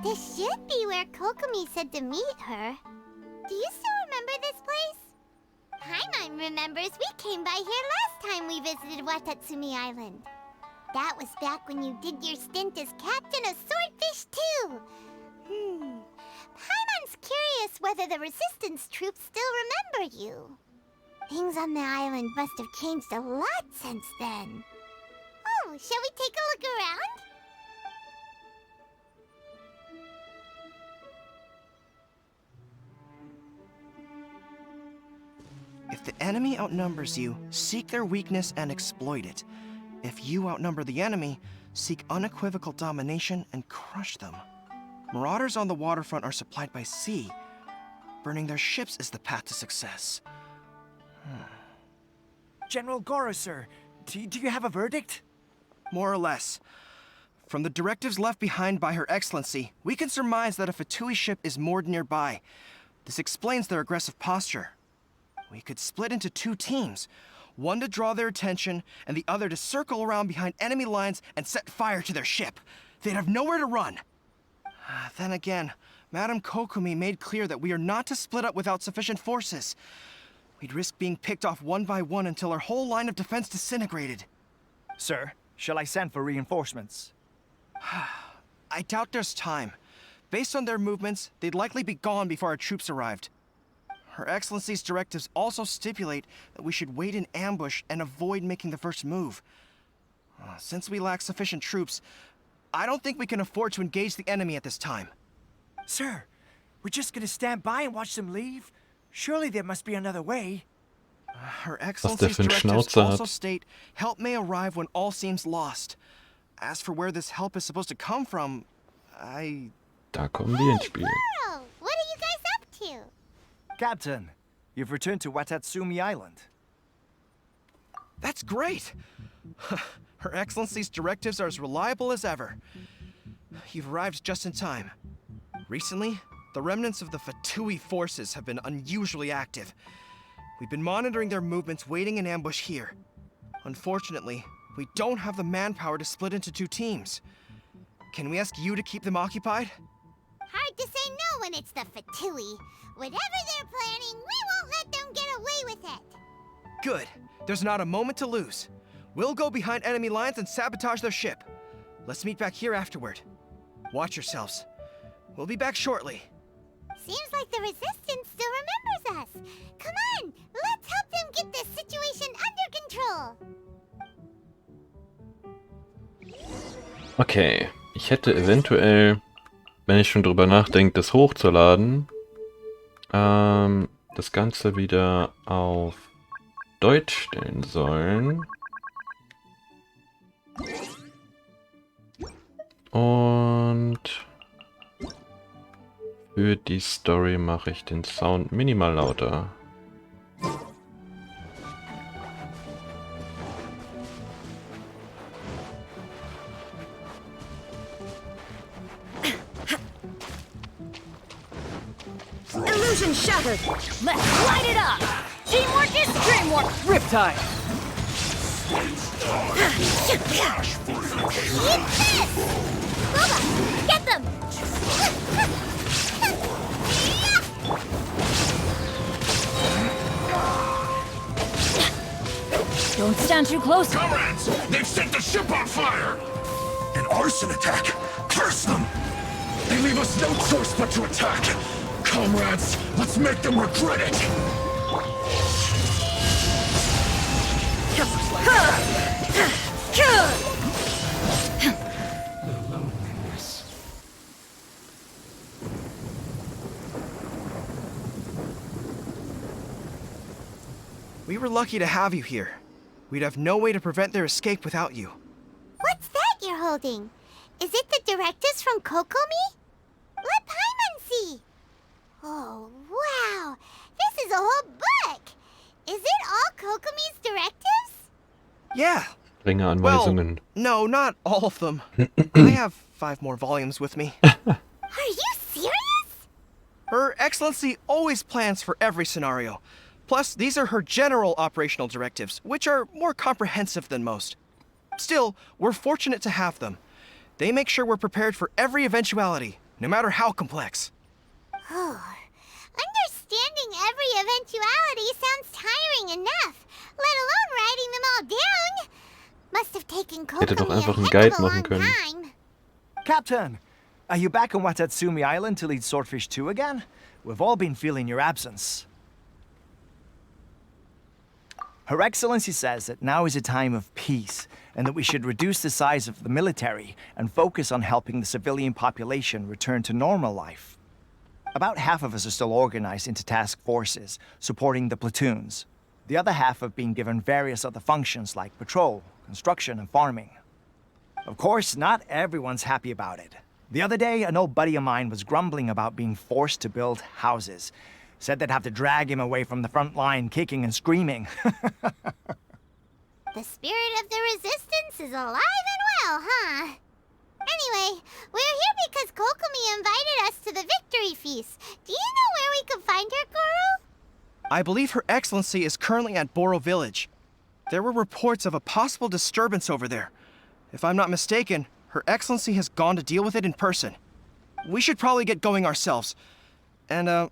This should be where Kokomi said to meet her. Do you still remember this place? Paimon remembers we came by here last time we visited Watatsumi Island. That was back when you did your stint as captain of Swordfish too. Paimon's curious whether the resistance troops still remember you. Things on the island must have changed a lot since then. Oh, shall we take a look around? If the enemy outnumbers you, seek their weakness and exploit it. If you outnumber the enemy, seek unequivocal domination and crush them. Marauders on the waterfront are supplied by sea. Burning their ships is the path to success. General Goro, sir, do you have a verdict? More or less. From the directives left behind by Her Excellency, we can surmise that a Fatui ship is moored nearby. This explains their aggressive posture. We could split into two teams, one to draw their attention, and the other to circle around behind enemy lines and set fire to their ship. They'd have nowhere to run. Then again, Madame Kokomi made clear that we are not to split up without sufficient forces. We'd risk being picked off one by one until our whole line of defense disintegrated. Sir, shall I send for reinforcements? I doubt there's time. Based on their movements, they'd likely be gone before our troops arrived. Her Excellency's directives also stipulate that we should wait in ambush and avoid making the first move. Since we lack sufficient troops, I don't think we can afford to engage the enemy at this time. Sir, we're just gonna stand by and watch them leave? Surely there must be another way. Her Excellency's directives also state help may arrive when all seems lost. As for where this help is supposed to come from, Da kommen die ins Spiel. Goro, what are you guys up to? Captain, you've returned to Watatsumi Island. That's great! Her Excellency's directives are as reliable as ever. You've arrived just in time. Recently, the remnants of the Fatui forces have been unusually active. We've been monitoring their movements, waiting in ambush here. Unfortunately, we don't have the manpower to split into two teams. Can we ask you to keep them occupied? Hard to say no when it's the Fatui. Whatever they're planning, we won't let them get away with it. Good. There's not a moment to lose. We'll go behind enemy lines and sabotage their ship. Let's meet back here afterward. Watch yourselves. We'll be back shortly. Seems like the Resistance still remembers us. Come on, let's help them get this situation under control. Okay, ich hätte eventuell, wenn ich schon drüber nachdenke, das hochzuladen, das Ganze wieder auf Deutsch stellen sollen. Und für die Story mache ich den Sound minimal lauter. Illusion shattered! Let's light it up! Teamwork is dreamwork! Riptide! Eat this! Boba, get them! Don't stand too close! Comrades, they've set the ship on fire! An arson attack! Curse them! They leave us no choice but to attack! Comrades, let's make them regret it! We were lucky to have you here. We'd have no way to prevent their escape without you. What's that you're holding? Is it the directives from Kokomi? Let Paimon see. Oh, wow. This is a whole book. Is it all Kokomi's directives? Yeah. Strenge Well, Anweisungen. no, not all of them. I have 5 more volumes with me. Are you serious? Her Excellency always plans for every scenario. Plus, these are her general operational directives, which are more comprehensive than most. Still, we're fortunate to have them. They make sure we're prepared for every eventuality, no matter how complex. Understanding every eventuality sounds tiring enough, let alone writing them all down. Must have taken Hätte doch Kokomi a einfach einen heck Guide of a machen long können. time. Captain, are you back on Watatsumi Island to lead Swordfish 2 again? We've all been feeling your absence. Her Excellency says that now is a time of peace, and that we should reduce the size of the military and focus on helping the civilian population return to normal life. About half of us are still organized into task forces, supporting the platoons. The other half have been given various other functions like patrol, construction, and farming. Of course, not everyone's happy about it. The other day, an old buddy of mine was grumbling about being forced to build houses. Said they'd have to drag him away from the front line, kicking and screaming. The spirit of the resistance is alive and well, huh? Anyway, we're here because Kokomi invited us to the victory feast. Do you know where we can find her, Guru? I believe Her Excellency is currently at Boro Village. There were reports of a possible disturbance over there. If I'm not mistaken, Her Excellency has gone to deal with it in person. We should probably get going ourselves. And,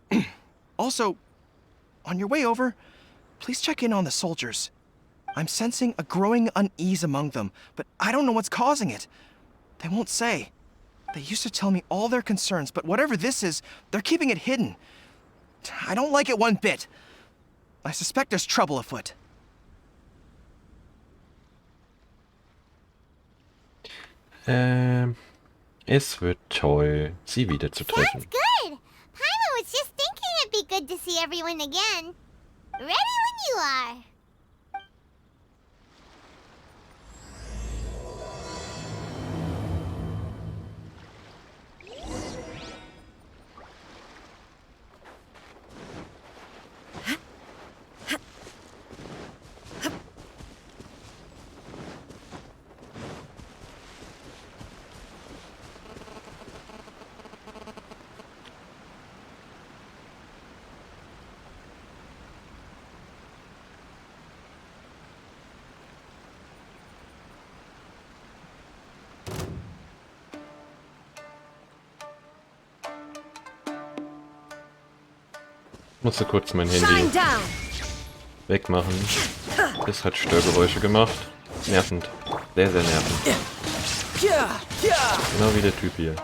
also, on your way over, please check in on the soldiers. I'm sensing a growing unease among them, but I don't know what's causing it. They won't say. They used to tell me all their concerns, but whatever this is, they're keeping it hidden. I don't like it one bit. I suspect there's trouble afoot. Es wird toll, Sie wieder zu treffen. Sounds good. Paimon was just thinking it'd be good to see everyone again. Ready when you are. Musste kurz mein Shine Handy down. wegmachen. Es hat Störgeräusche gemacht. Nervend. Sehr, sehr nervend. Genau wie der Typ hier.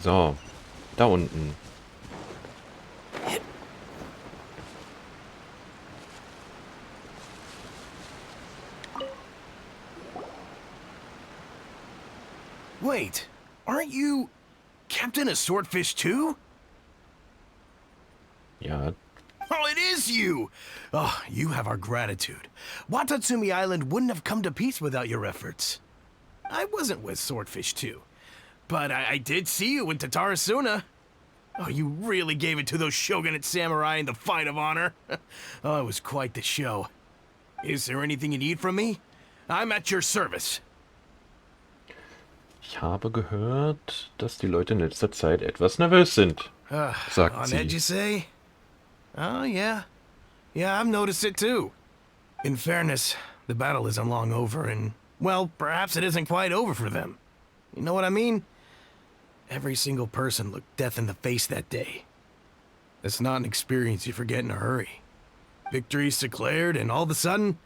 So. Da unten. Wait, aren't you Captain of Swordfish too? Ja. Oh, it is you! Oh, you have our gratitude. Watatsumi Island wouldn't have come to peace without your efforts. I wasn't with Swordfish 2, but I did see you in Tatarasuna. Oh, you really gave it to those shogunate samurai in the fight of honor. Oh, it was quite the show. Is there anything you need from me? I'm at your service. Ich habe gehört, dass die Leute in letzter Zeit etwas nervös sind, sagt On edge, sie. you say? Oh, yeah. Yeah, I've noticed it too. In fairness, the battle isn't long over, and, well, perhaps it isn't quite over for them. You know what I mean? Every single person looked death in the face that day. It's not an experience you forget in a hurry. Victory's declared, and all of a sudden,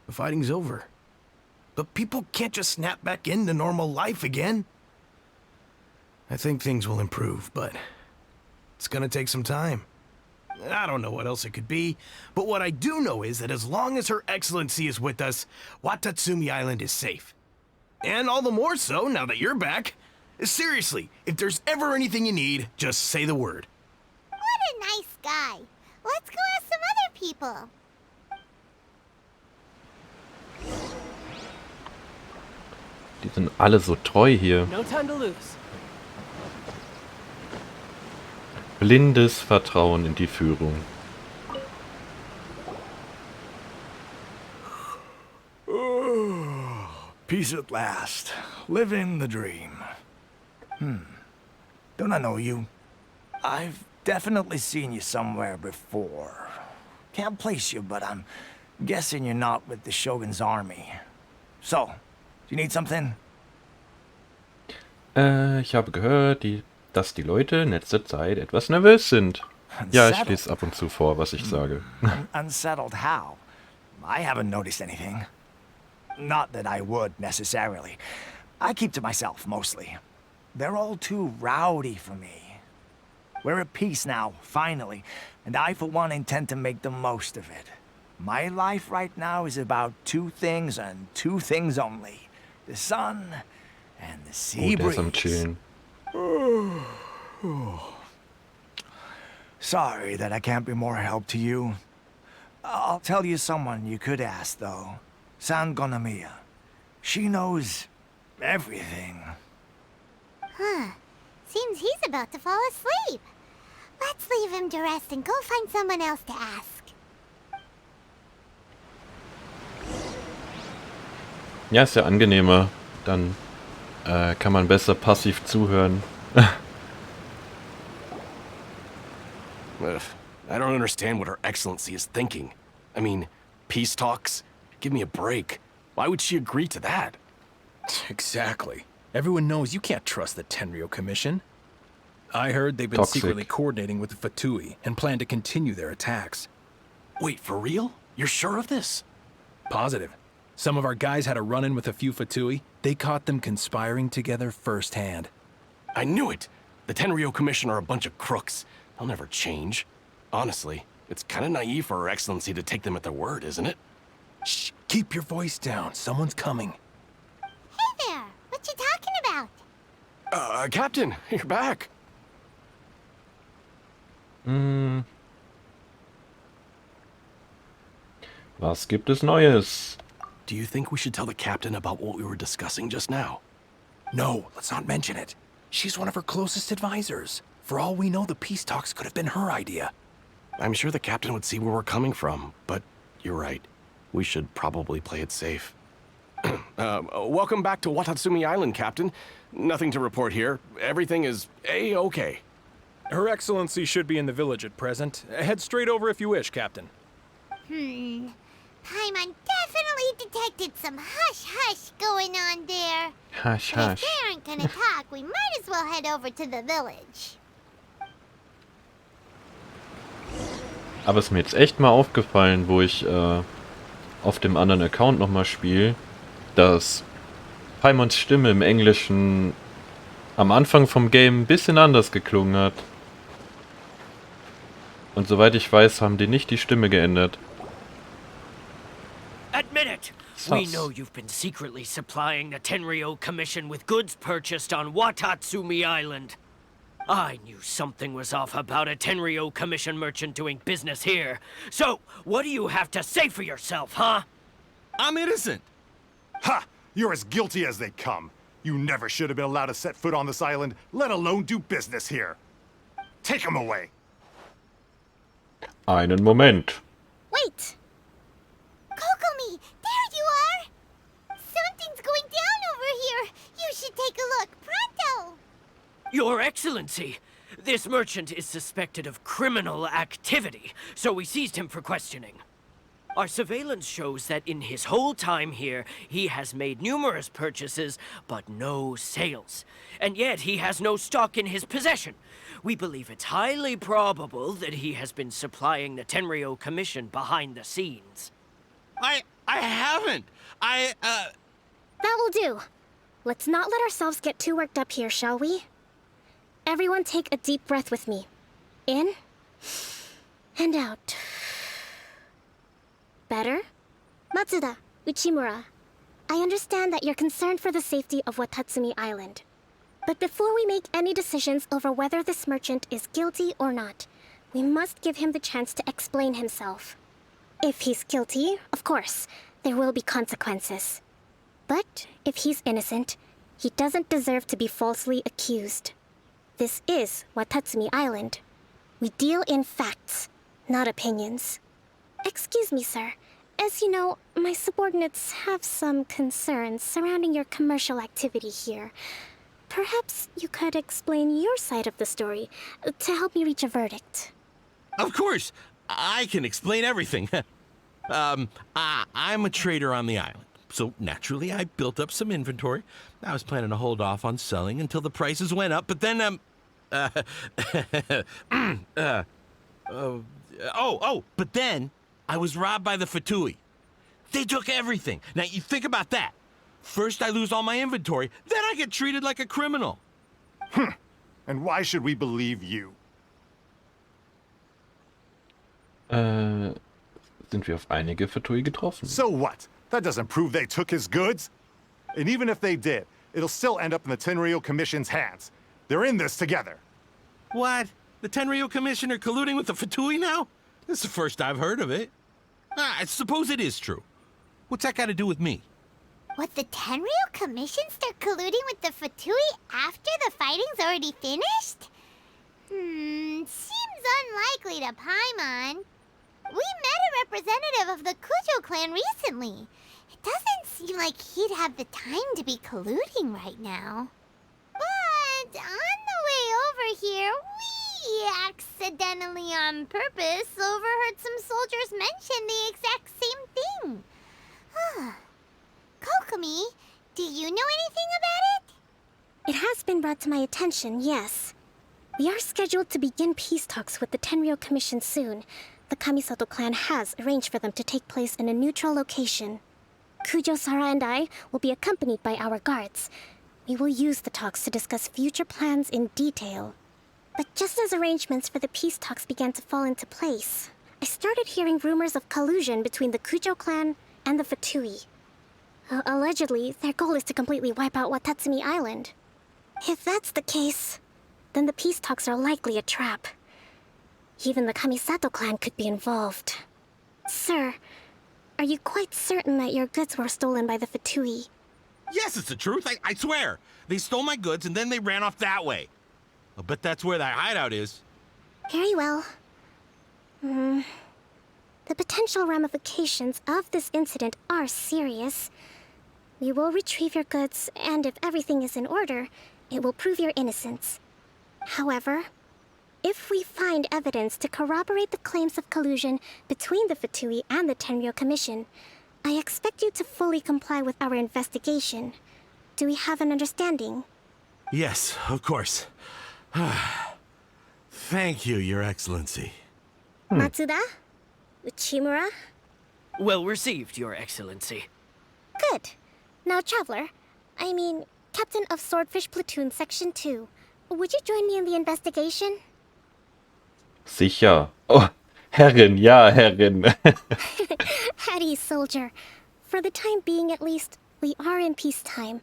the fighting's over. But people can't just snap back into normal life again. I think things will improve, but it's gonna take some time. I don't know what else it could be, but what I do know is that as long as Her Excellency is with us, Watatsumi Island is safe. And all the more so now that you're back. Seriously, if there's ever anything you need, just say the word. What a nice guy. Let's go ask some other people. Die sind alle so treu hier. No time to lose. Blindes Vertrauen in die Führung. Peace at last. Living the dream. Don't I know you? I've definitely seen you somewhere before. Can't place you, but I'm Guessing you're not with the Shogun's army. So, do you need something? Ich habe gehört, dass die Leute in letzter Zeit etwas nervös sind. Ja, ich lese ab und zu vor, was ich sage. Unsettled how? I haven't noticed anything. Not that I would, necessarily. I keep to myself, mostly. They're all too rowdy for me. We're at peace now, finally, and I, for one, intend to make the most of it. My life right now is about two things and two things only. The sun and the sea Der ist am breeze. Chillen. Sorry that I can't be more help to you. I'll tell you someone you could ask, though. San Gonamiya. She knows everything. Huh. Seems he's about to fall asleep. Let's leave him to rest and go find someone else to ask. Ja, ist ja angenehmer. Dann kann man besser passiv zuhören. Ugh, I don't understand what Her Excellency is thinking. I mean, peace talks? Give me a break. Why would she agree to that? Exactly. Everyone knows you can't trust the Tenryou Commission. I heard they've been Toxic. secretly coordinating with the Fatui and plan to continue their attacks. Wait, for real? You're sure of this? Positive. Some of our guys had a run-in with a few Fatui. They caught them conspiring together firsthand. I knew it! The Tenryou Commission are a bunch of crooks. They'll never change. Honestly, it's kind of naive for Her Excellency to take them at their word, isn't it? Shh, keep your voice down. Someone's coming. Hey there! What you talking about? Captain, you're back. Was gibt es Neues? Do you think we should tell the captain about what we were discussing just now? No, let's not mention it. She's one of her closest advisors. For all we know, the peace talks could have been her idea. I'm sure the captain would see where we're coming from, but you're right. We should probably play it safe. Welcome back to Watatsumi Island, Captain. Nothing to report here. Everything is A-okay. Her Excellency should be in the village at present. Head straight over if you wish, Captain. Paimon definitely detected some hush-hush going on there. Hush, But if hush. they aren't gonna talk, we might as well head over to the village. Aber es ist mir jetzt echt mal aufgefallen, wo ich auf dem anderen Account nochmal spiele, dass Paimons Stimme im Englischen am Anfang vom Game ein bisschen anders geklungen hat. Und soweit ich weiß, haben die nicht die Stimme geändert. Admit it! We Sus. know you've been secretly supplying the Tenryou Commission with goods purchased on Watatsumi Island. I knew something was off about a Tenryou Commission merchant doing business here. So, what do you have to say for yourself, huh? I'm innocent! Ha! You're as guilty as they come. You never should have been allowed to set foot on this island, let alone do business here. Take him away. Einen Moment. Wait! Kokomi, there you are! Something's going down over here. You should take a look, pronto! Your Excellency, this merchant is suspected of criminal activity, so we seized him for questioning. Our surveillance shows that in his whole time here, he has made numerous purchases, but no sales. And yet he has no stock in his possession. We believe it's highly probable that he has been supplying the Tenryou Commission behind the scenes. I haven't! That will do. Let's not let ourselves get too worked up here, shall we? Everyone take a deep breath with me. In and out. Better? Matsuda, Uchimura, I understand that you're concerned for the safety of Watatsumi Island. But before we make any decisions over whether this merchant is guilty or not, we must give him the chance to explain himself. If he's guilty, of course, there will be consequences. But if he's innocent, he doesn't deserve to be falsely accused. This is Watatsumi Island. We deal in facts, not opinions. Excuse me, sir. As you know, my subordinates have some concerns surrounding your commercial activity here. Perhaps you could explain your side of the story to help me reach a verdict. Of course! I can explain everything. I'm a trader on the island, so naturally I built up some inventory. I was planning to hold off on selling until the prices went up, but then, but then I was robbed by the Fatui. They took everything. Now, you think about that. First I lose all my inventory, then I get treated like a criminal. And why should we believe you? Sind wir auf einige Fatui getroffen. So what? That doesn't prove they took his goods. And even if they did, it'll still end up in the Tenryou Commission's hands. They're in this together. What? The Tenryou Commission are colluding with the Fatui now? This is the first I've heard of it. I suppose it is true. What's that got to do with me? What, the Tenryou Commission start colluding with the Fatui after the fighting's already finished? Seems unlikely to Paimon. We met a representative of the Kujo clan recently. It doesn't seem like he'd have the time to be colluding right now. But on the way over here, we accidentally on purpose overheard some soldiers mention the exact same thing. Kokomi, do you know anything about it? It has been brought to my attention, yes. We are scheduled to begin peace talks with the Tenryou Commission soon. The Kamisato clan has arranged for them to take place in a neutral location. Kujo-Sara and I will be accompanied by our guards. We will use the talks to discuss future plans in detail. But just as arrangements for the peace talks began to fall into place, I started hearing rumors of collusion between the Kujo clan and the Fatui. Allegedly, their goal is to completely wipe out Watatsumi Island. If that's the case, then the peace talks are likely a trap. Even the Kamisato clan could be involved. Sir, are you quite certain that your goods were stolen by the Fatui? Yes, it's the truth. I swear. They stole my goods and then they ran off that way. I'll bet that's where that hideout is. Very well. The potential ramifications of this incident are serious. We will retrieve your goods, and if everything is in order, it will prove your innocence. However, if we find evidence to corroborate the claims of collusion between the Fatui and the Tenryou Commission, I expect you to fully comply with our investigation. Do we have an understanding? Yes, of course. Thank you, Your Excellency. Matsuda? Uchimura? Well received, Your Excellency. Good. Now, Traveler, Captain of Swordfish Platoon Section 2, would you join me in the investigation? Sicher. Oh, Herrin, ja, Herrin. At ease, soldier. For the time being, at least, we are in peacetime.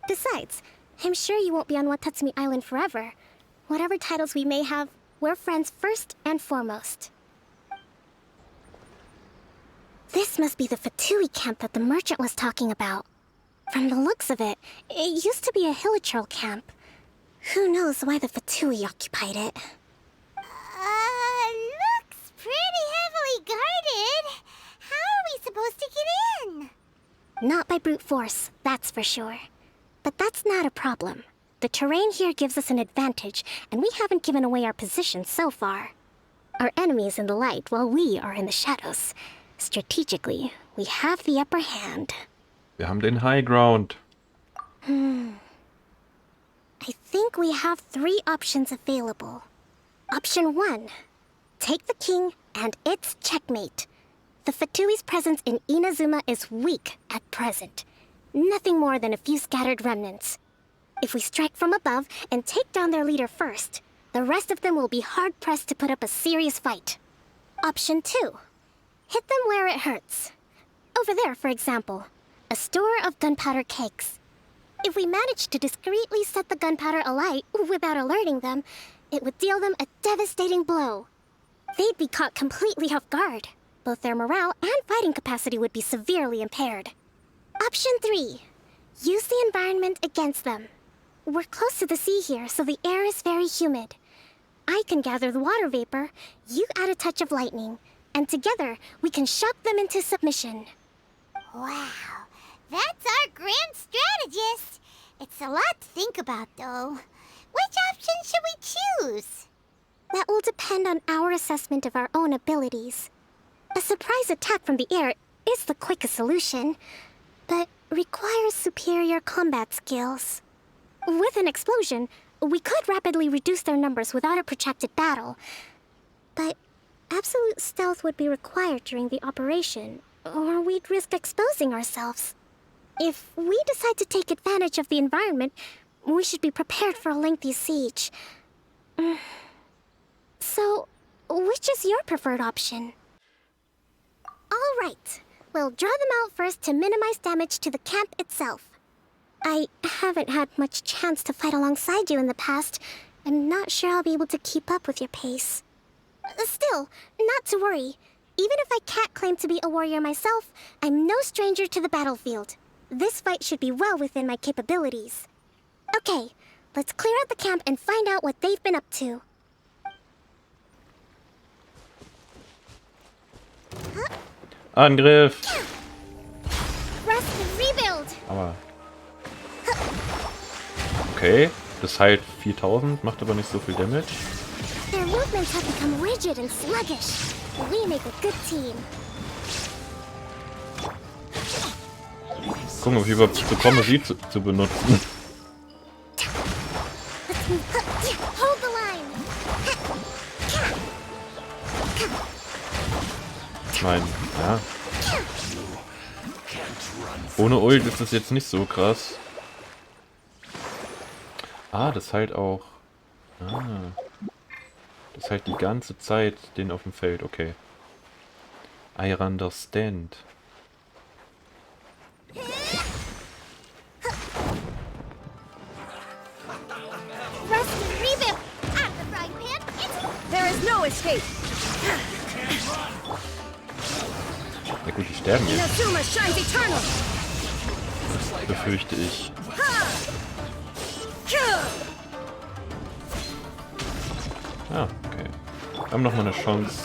Besides, I'm sure you won't be on Watatsumi Island forever. Whatever titles we may have, we're friends first and foremost. This must be the Fatui camp that the merchant was talking about. From the looks of it, it used to be a hilichurl camp. Who knows why the Fatui occupied it? Looks pretty heavily guarded. How are we supposed to get in? Not by brute force, that's for sure. But that's not a problem. The terrain here gives us an advantage, and we haven't given away our position so far. Our enemy is in the light while we are in the shadows. Strategically, we have the upper hand. Wir haben den High Ground. I think we have 3 options available. Option 1. Take the king and its checkmate. The Fatui's presence in Inazuma is weak at present. Nothing more than a few scattered remnants. If we strike from above and take down their leader first, the rest of them will be hard-pressed to put up a serious fight. Option 2. Hit them where it hurts. Over there, for example, a store of gunpowder cakes. If we manage to discreetly set the gunpowder alight without alerting them, it would deal them a devastating blow. They'd be caught completely off guard. Both their morale and fighting capacity would be severely impaired. Option 3. Use the environment against them. We're close to the sea here, so the air is very humid. I can gather the water vapor, you add a touch of lightning, and together we can shock them into submission. Wow, that's our grand strategist. It's a lot to think about, though. Which option should we choose? That will depend on our assessment of our own abilities. A surprise attack from the air is the quickest solution, but requires superior combat skills. With an explosion, we could rapidly reduce their numbers without a protracted battle, but absolute stealth would be required during the operation, or we'd risk exposing ourselves. If we decide to take advantage of the environment, we should be prepared for a lengthy siege. So, which is your preferred option? All right. We'll draw them out first to minimize damage to the camp itself. I haven't had much chance to fight alongside you in the past. I'm not sure I'll be able to keep up with your pace. Still, not to worry. Even if I can't claim to be a warrior myself, I'm no stranger to the battlefield. This fight should be well within my capabilities. Okay, let's clear out the camp and find out what they've been up to. Angriff! Rest and rebuild. Aber... Okay, das heilt 4000, macht aber nicht so viel Damage. Their movements have become rigid and sluggish. We make a good team. Gucken, ob ich überhaupt bekomme, sie zu benutzen. Hold the line. Ich meine, ja. Ohne Ult ist das jetzt nicht so krass. Ah, das heilt auch... Ah. Das heilt die ganze Zeit den auf dem Feld, okay. I understand. There is no escape. Ja gut, die sterben jetzt. Inazuma shines eternal. Befürchte ich. Ah, okay. Wir haben nochmal eine Chance,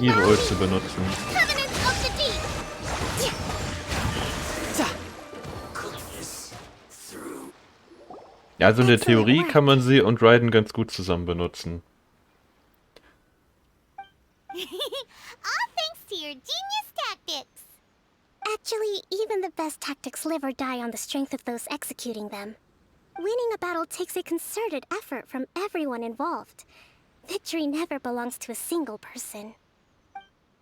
ihre Ult zu benutzen. Ja, also in der Theorie kann man sie und Raiden ganz gut zusammen benutzen. All thanks to your genius tactics. Actually, even the best tactics live or die on the strength of those executing them. Winning a battle takes a concerted effort from everyone involved. Victory never belongs to a single person.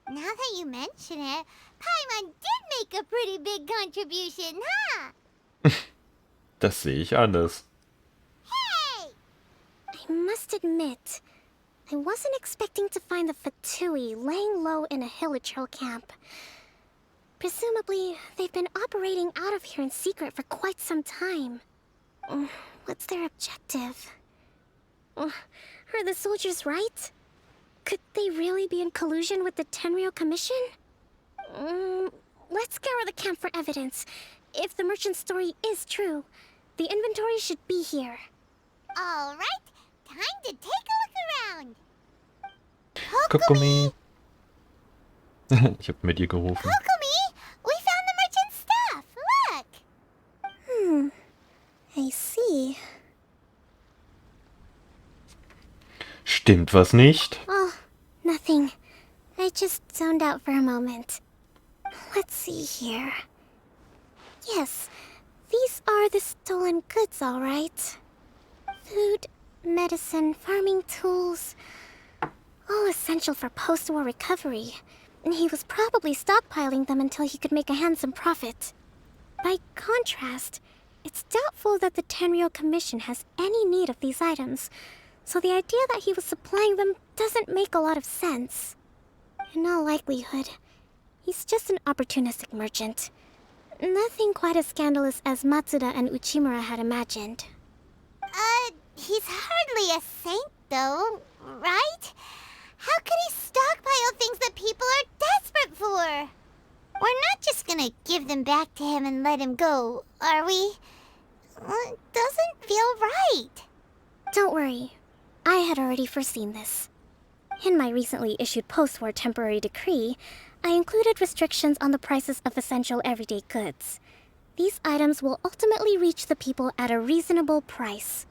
Now that you mention it, Paimon did make a pretty big contribution, huh? Das sehe ich anders. Hey! I must admit, I wasn't expecting to find the Fatui laying low in a Hilichurl camp. Presumably, they've been operating out of here in secret for quite some time. What's their objective? Are the soldiers right? Could they really be in collusion with the Tenryou Commission? Let's scour the camp for evidence. If the merchant's story is true, the inventory should be here. All right, time to take a look around. Kokomi! Ich hab mit ihr gerufen. Kokomi, we found the merchant's stuff. Look. I see. Stimmt was nicht? Oh, nothing. I just zoned out for a moment. Let's see here. Yes, these are the stolen goods, all right. Food, medicine, farming tools. All essential for post-war recovery. He was probably stockpiling them until he could make a handsome profit. By contrast, it's doubtful that the Tenryou Commission has any need of these items, so the idea that he was supplying them doesn't make a lot of sense. In all likelihood, he's just an opportunistic merchant. Nothing quite as scandalous as Matsuda and Uchimura had imagined. He's hardly a saint, though, right? How could he stockpile things that people are desperate for? We're not just gonna give them back to him and let him go, are we? It doesn't feel right. Don't worry. I had already foreseen this. In my recently issued post-war temporary decree, I included restrictions on the prices of essential everyday goods. These items will ultimately reach the people at a reasonable price.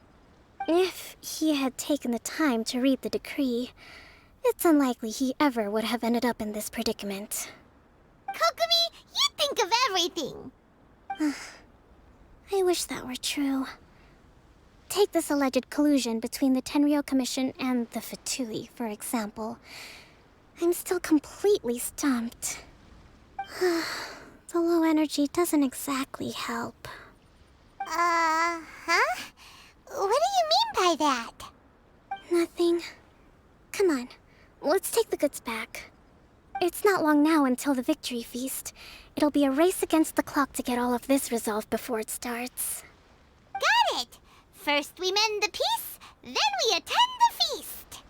If he had taken the time to read the decree, It's unlikely he ever would have ended up in this predicament. Kokomi, you think of everything. I wish that were true. Take this alleged collusion between the Tenryou Commission and the Fatui, for example. I'm still completely stumped. The low energy doesn't exactly help. Huh? What do you mean by that? Nothing. Come on, let's take the goods back. It's not long now until the victory feast. It'll be a race against the clock to get all of this resolved before it starts. Got it! First we mend the peace, then we attend the feast.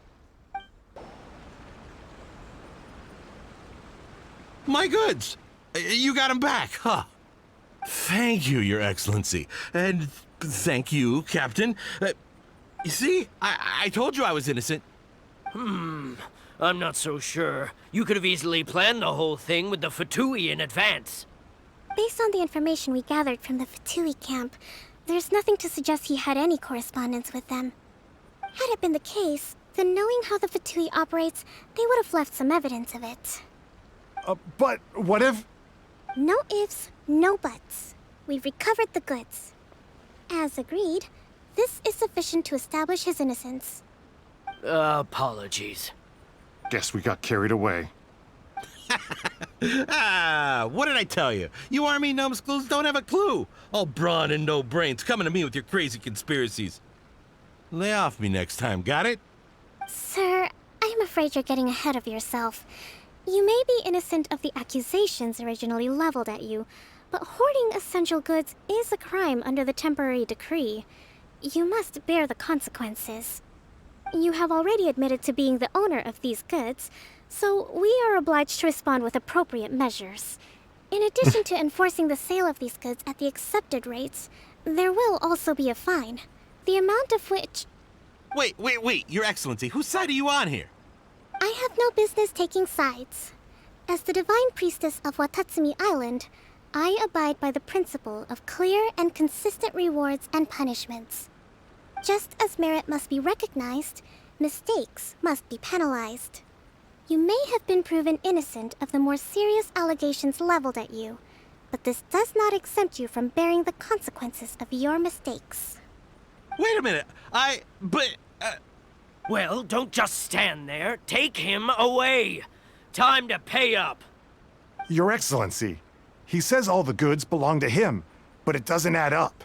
My goods! You got them back, huh? Thank you, Your Excellency. And thank you, Captain. You see, I told you I was innocent. I'm not so sure. You could have easily planned the whole thing with the Fatui in advance. Based on the information we gathered from the Fatui camp, there's nothing to suggest he had any correspondence with them. Had it been the case, then knowing how the Fatui operates, they would have left some evidence of it. But what if... No ifs, no buts. We've recovered the goods. As agreed, this is sufficient to establish his innocence. Apologies. Guess we got carried away. What did I tell you? You army numbskulls don't have a clue. All brawn and no brains coming to me with your crazy conspiracies. Lay off me next time, got it? Sir, I'm afraid you're getting ahead of yourself. You may be innocent of the accusations originally leveled at you, but hoarding essential goods is a crime under the temporary decree. You must bear the consequences. You have already admitted to being the owner of these goods, so we are obliged to respond with appropriate measures. In addition to enforcing the sale of these goods at the accepted rates, there will also be a fine, the amount of which... Wait, Your Excellency, whose side are you on here? I have no business taking sides. As the Divine Priestess of Watatsumi Island, I abide by the principle of clear and consistent rewards and punishments. Just as merit must be recognized, mistakes must be penalized. You may have been proven innocent of the more serious allegations leveled at you, but this does not exempt you from bearing the consequences of your mistakes. Wait a minute, Well, don't just stand there. Take him away. Time to pay up. Your Excellency, he says all the goods belong to him, but it doesn't add up.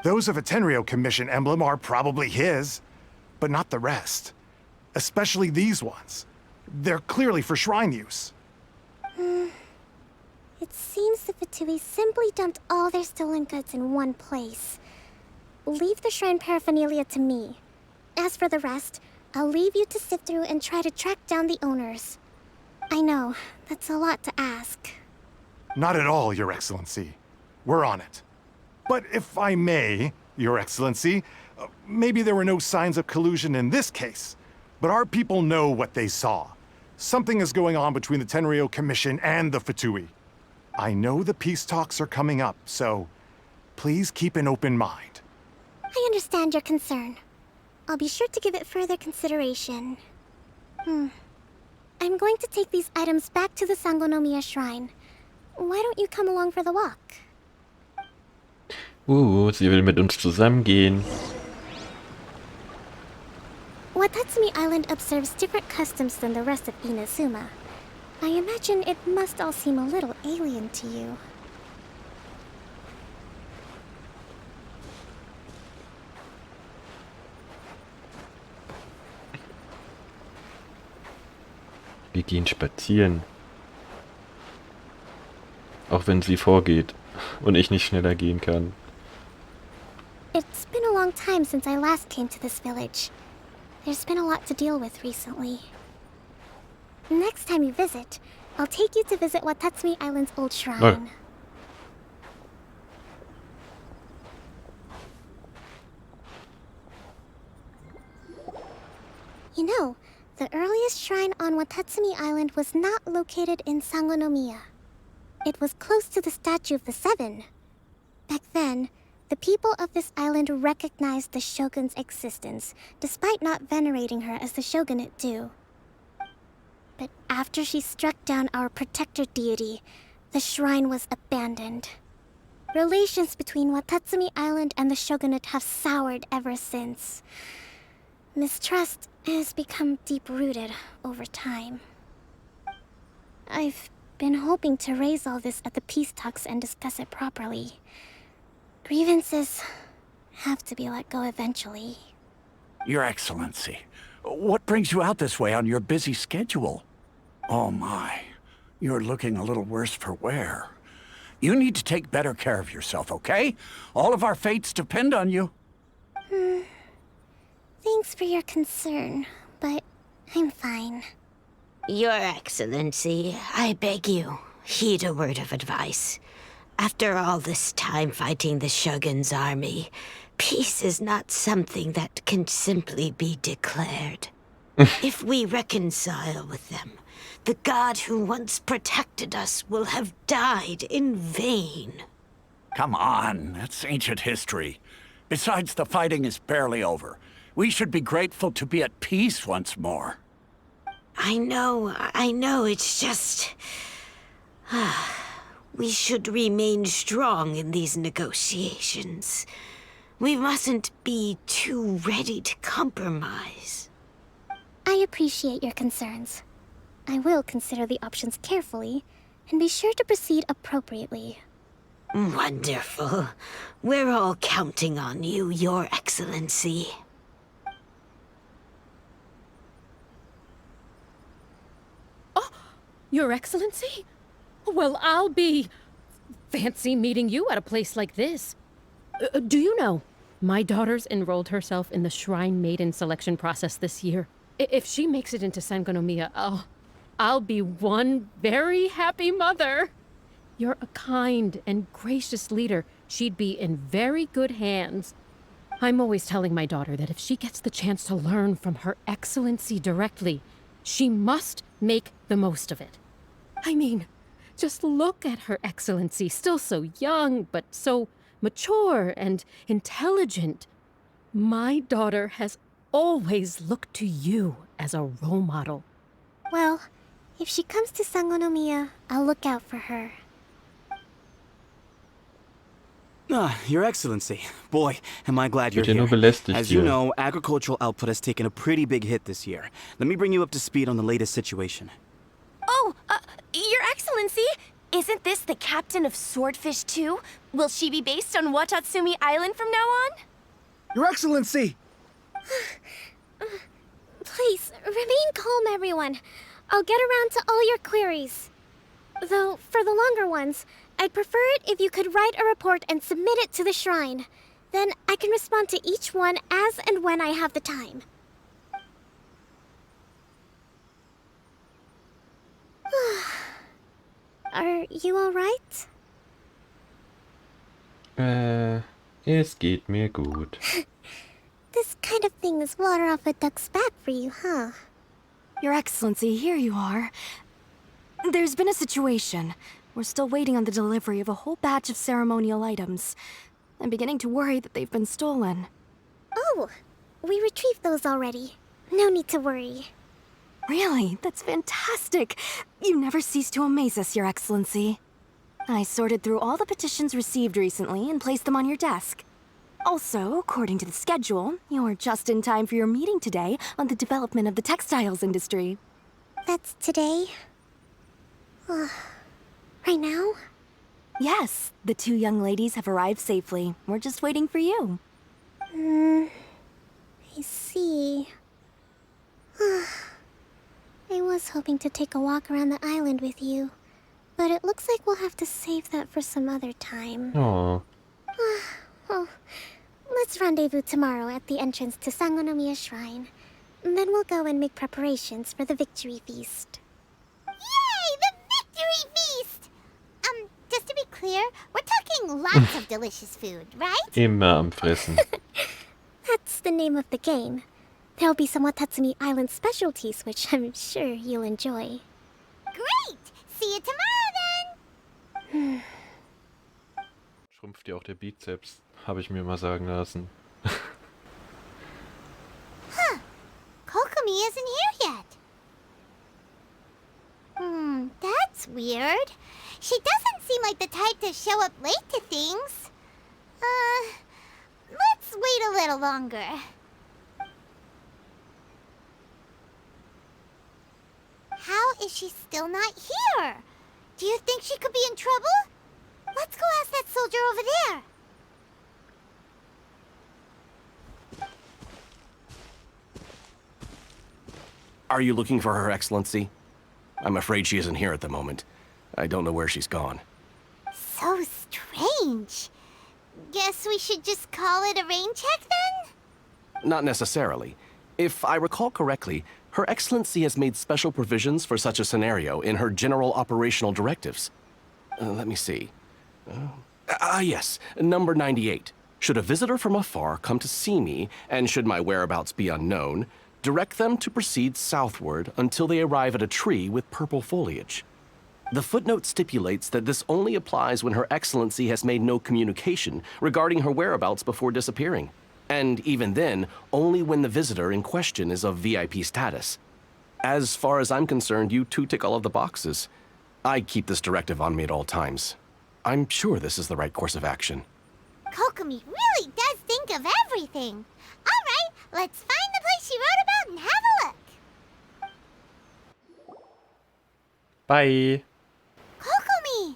Those of a Tenryou Commission emblem are probably his, but not the rest. Especially these ones. They're clearly for shrine use. It seems the Fatui simply dumped all their stolen goods in one place. Leave the shrine paraphernalia to me. As for the rest, I'll leave you to sift through and try to track down the owners. I know, that's a lot to ask. Not at all, Your Excellency. We're on it. But if I may, Your Excellency, maybe there were no signs of collusion in this case, but our people know what they saw. Something is going on between the Tenryou Commission and the Fatui. I know the peace talks are coming up, so please keep an open mind. I understand your concern. I'll be sure to give it further consideration. I'm going to take these items back to the Sangonomiya Shrine. Why don't you come along for the walk? Sie will mit uns zusammengehen. Watatsumi Island observes different customs than the rest of Inazuma. I imagine it must all seem a little alien to you. Wir gehen spazieren. Auch wenn sie vorgeht und ich nicht schneller gehen kann. It's been a long time since I last came to this village. There's been a lot to deal with recently. Next time you visit, I'll take you to visit Watatsumi Island's old shrine. You know, the earliest shrine on Watatsumi Island was not located in Sangonomiya. It was close to the Statue of the Seven. Back then, the people of this island recognized the shogun's existence, despite not venerating her as the shogunate do. after she struck down our protector deity, the shrine was abandoned. Relations between Watatsumi Island and the shogunate have soured ever since. Mistrust has become deep-rooted over time. I've been hoping to raise all this at the peace talks and discuss it properly. Grievances have to be let go eventually. Your Excellency, what brings you out this way on your busy schedule? Oh my, you're looking a little worse for wear. You need to take better care of yourself, okay? All of our fates depend on you. Thanks for your concern, but I'm fine. Your Excellency, I beg you, heed a word of advice. After all this time fighting the Shogun's army, peace is not something that can simply be declared. If we reconcile with them, the god who once protected us will have died in vain. Come on, that's ancient history. Besides, the fighting is barely over. We should be grateful to be at peace once more. I know, it's just... we should remain strong in these negotiations. We mustn't be too ready to compromise. I appreciate your concerns. I will consider the options carefully, and be sure to proceed appropriately. Wonderful. We're all counting on you, Your Excellency. Oh, Your Excellency? Well, I'll be... fancy meeting you at a place like this. Do you know, my daughter's enrolled herself in the Shrine Maiden selection process this year. If she makes it into Sangonomiya, I'll be one very happy mother. You're a kind and gracious leader. She'd be in very good hands. I'm always telling my daughter that if she gets the chance to learn from Her Excellency directly, she must make the most of it. I mean, just look at Her Excellency, still so young, but so mature and intelligent. My daughter has always looked to you as a role model. Well, if she comes to Sangonomiya, I'll look out for her. Your Excellency. Boy, am I glad you're Wird ja nur here. belästigt As hier. you know, agricultural output has taken a pretty big hit this year. Let me bring you up to speed on the latest situation. Oh, Your Excellency, isn't this the captain of Swordfish too? Will she be based on Watatsumi Island from now on? Your Excellency! Please, remain calm, everyone. I'll get around to all your queries. Though, for the longer ones, I'd prefer it if you could write a report and submit it to the shrine. Then I can respond to each one as and when I have the time. Are you alright? Es geht mir gut. This kind of thing is water off a duck's back for you, huh? Your Excellency, here you are. There's been a situation. We're still waiting on the delivery of a whole batch of ceremonial items. I'm beginning to worry that they've been stolen. Oh, we retrieved those already. No need to worry. Really? That's fantastic. You never cease to amaze us, Your Excellency. I sorted through all the petitions received recently and placed them on your desk. Also, according to the schedule, you're just in time for your meeting today on the development of the textiles industry. That's today? Right now? Yes, the two young ladies have arrived safely. We're just waiting for you. I see. I was hoping to take a walk around the island with you, but it looks like we'll have to save that for some other time. Oh. Well, let's rendezvous tomorrow at the entrance to Sangonomiya Shrine. Then we'll go and make preparations for the victory feast. Yay! The victory feast! Just to be clear, we're talking lots of delicious food, right? Immer am Fressen. That's the name of the game. There'll be some Watatsumi Island specialties, which I'm sure you'll enjoy. Great! See you tomorrow then! Schrumpft ja auch der Bizeps, habe ich mir mal sagen lassen. Huh. Kokomi isn't here yet. That's weird. She doesn't seem like the type to show up late to things. Let's wait a little longer. How is she still not here? Do you think she could be in trouble? Let's go ask that soldier over there. Are you looking for Her Excellency? I'm afraid she isn't here at the moment. I don't know where she's gone. So strange. Guess we should just call it a rain check then? Not necessarily. If I recall correctly, Her Excellency has made special provisions for such a scenario in her general operational directives. Let me see. Yes, number 98. Should a visitor from afar come to see me, and should my whereabouts be unknown, direct them to proceed southward until they arrive at a tree with purple foliage. The footnote stipulates that this only applies when Her Excellency has made no communication regarding her whereabouts before disappearing. And even then, only when the visitor in question is of VIP status. As far as I'm concerned, you two tick all of the boxes. I keep this directive on me at all times. I'm sure this is the right course of action. Kokomi really does think of everything. All right, let's find the place she wrote about and have a look. Bye. Kokomi!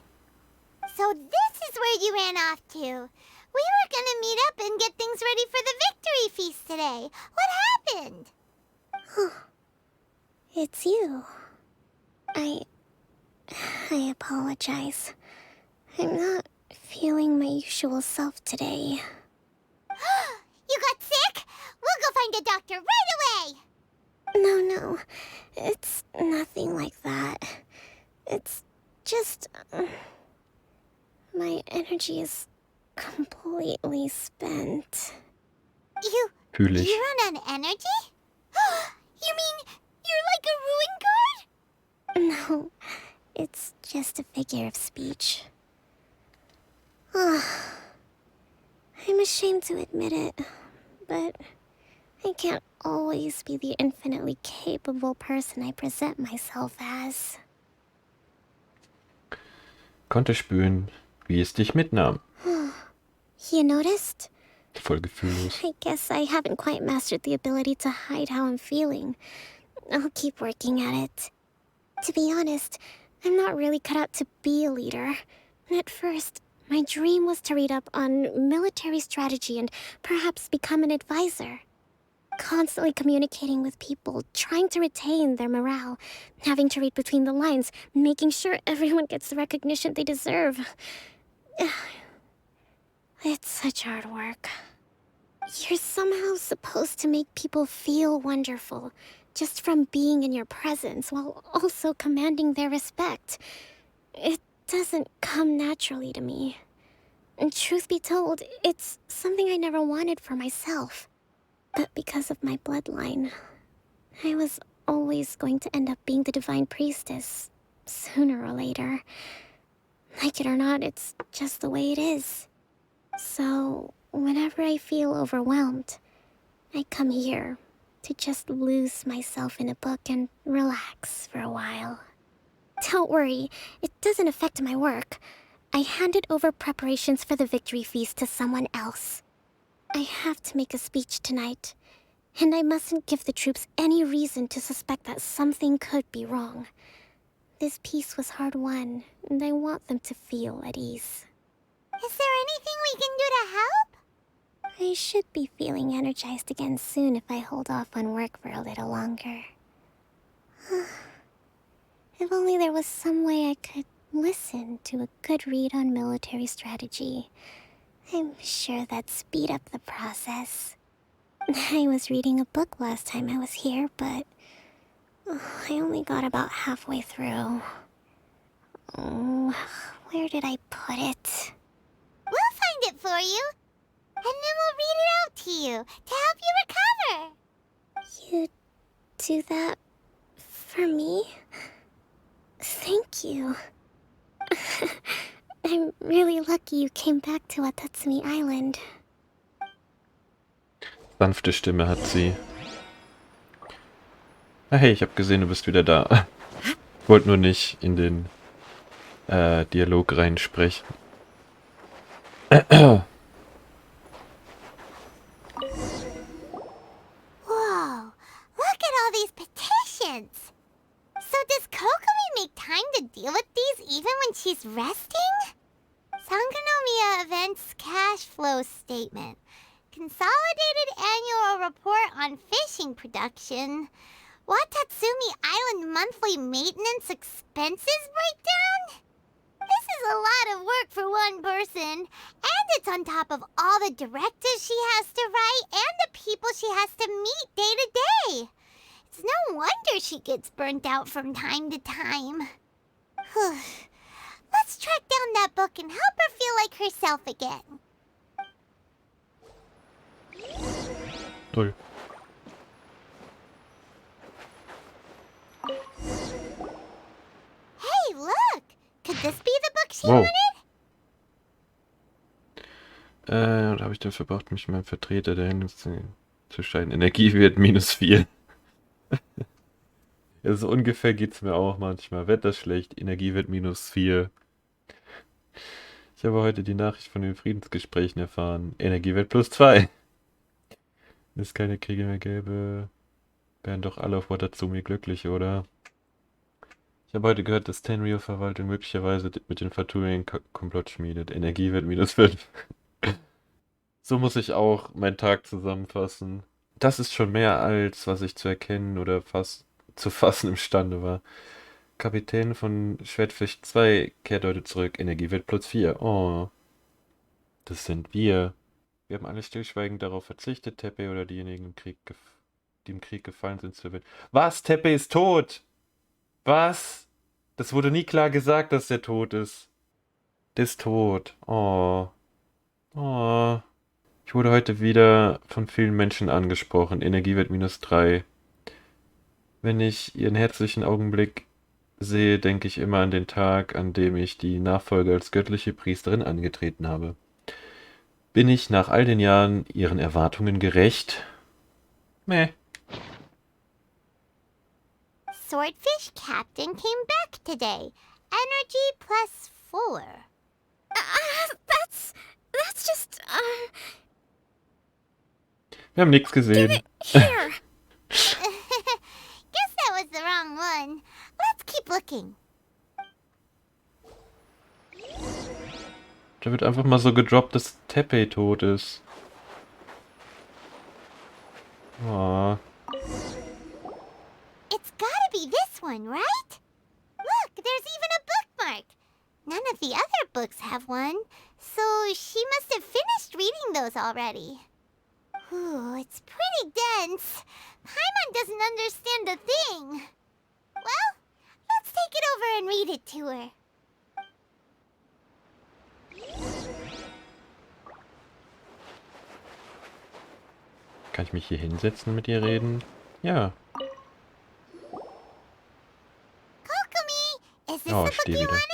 So this is where you ran off to. We were gonna meet up and get things ready for the victory feast today. What happened? It's you. I apologize. I'm not feeling my usual self today. You got sick? We'll go find a doctor right away! No. It's nothing like that. It's just... my energy is completely spent. You run on energy? You mean you're like a ruin guard? No, it's just a figure of speech. I'm ashamed to admit it, but I can't always be the infinitely capable person I present myself as. Konnte spüren, wie es dich mitnahm. You noticed? Voll gefühllos. I guess I haven't quite mastered the ability to hide how I'm feeling. I'll keep working at it. To be honest, I'm not really cut out to be a leader. At first, my dream was to read up on military strategy and perhaps become an advisor. Constantly communicating with people, trying to retain their morale, having to read between the lines, making sure everyone gets the recognition they deserve. It's such hard work. You're somehow supposed to make people feel wonderful, just from being in your presence, while also commanding their respect. It doesn't come naturally to me. And truth be told, it's something I never wanted for myself. But because of my bloodline, I was always going to end up being the divine priestess, sooner or later. Like it or not, it's just the way it is. So, whenever I feel overwhelmed, I come here to just lose myself in a book and relax for a while. Don't worry, it doesn't affect my work. I handed over preparations for the victory feast to someone else. I have to make a speech tonight, and I mustn't give the troops any reason to suspect that something could be wrong. This peace was hard-won, and I want them to feel at ease. Is there anything we can do to help? I should be feeling energized again soon if I hold off on work for a little longer. If only there was some way I could listen to a good read on military strategy. I'm sure that'd speed up the process. I was reading a book last time I was here, but I only got about halfway through. Where did I put it? We'll find it for you. And then we'll read it out to you to help you recover. You do that for me? Thank you. I'm really lucky you came back to Watatsumi Island. Sanfte Stimme hat sie. Ah, hey, ich habe gesehen, du bist wieder da. Ich wollte nur nicht in den Dialog reinsprechen. Whoa, look at all these petitions! So does Kokomi make time to deal with these even when she's resting? Sangonomiya Events Cash Flow Statement. Consolidated Annual Report on Fishing Production. Watatsumi Island Monthly Maintenance Expenses Breakdown? This is a lot of work for one person, and it's on top of all the directives she has to write and the people she has to meet day to day. It's no wonder she gets burnt out from time to time. Let's track down that book and help her feel like herself again. Toll. Hey, look! Could this be the book she Wow. wanted? Was habe ich denn verbracht, mich meinem Vertreter dahin zu scheiden? Energiewert -4. Ja, so ungefähr geht's mir auch manchmal. Wetter schlecht, Energiewert -4. Ich habe heute die Nachricht von den Friedensgesprächen erfahren. Energiewert +2. Wenn es keine Kriege mehr gäbe, wären doch alle auf Watatsumi glücklich, oder? Ich habe heute gehört, dass Tenryo-Verwaltung möglicherweise mit den Fatui Komplott schmiedet. Energiewert -5. So muss ich auch meinen Tag zusammenfassen. Das ist schon mehr als, was ich zu erkennen oder zu fassen imstande war. Kapitän von Schwertfisch 2 kehrt heute zurück. Energiewert +4. Oh. Das sind wir. Wir haben alle stillschweigend darauf verzichtet, Teppei oder diejenigen, die im Krieg gefallen sind, zu erwähnen. Was? Teppei ist tot! Was? Das wurde nie klar gesagt, dass der tot ist. Der ist tot. Oh. Oh. Ich wurde heute wieder von vielen Menschen angesprochen. Energiewert -3. Wenn ich ihren herzlichen Augenblick sehe, denke ich immer an den Tag, an dem ich die Nachfolge als göttliche Priesterin angetreten habe. Bin ich nach all den Jahren ihren Erwartungen gerecht? Meh. Swordfish Captain came back today. Energy +4. That's just, Wir haben nichts gesehen. here. Guess that was the wrong one. Let's keep looking. Da wird einfach mal so gedroppt, dass Teppei tot ist. Oh. It's gotta be this one, right? Look, there's even a bookmark. None of the other books have one, so she must have finished reading those already. Ooh, it's pretty dense. Paimon doesn't understand a thing. Well, let's take it over and read it to her. Kann ich mich hier hinsetzen und mit ihr reden? Ja. Kokomi, is this Oh, the ich book stehe you wieder. wanted?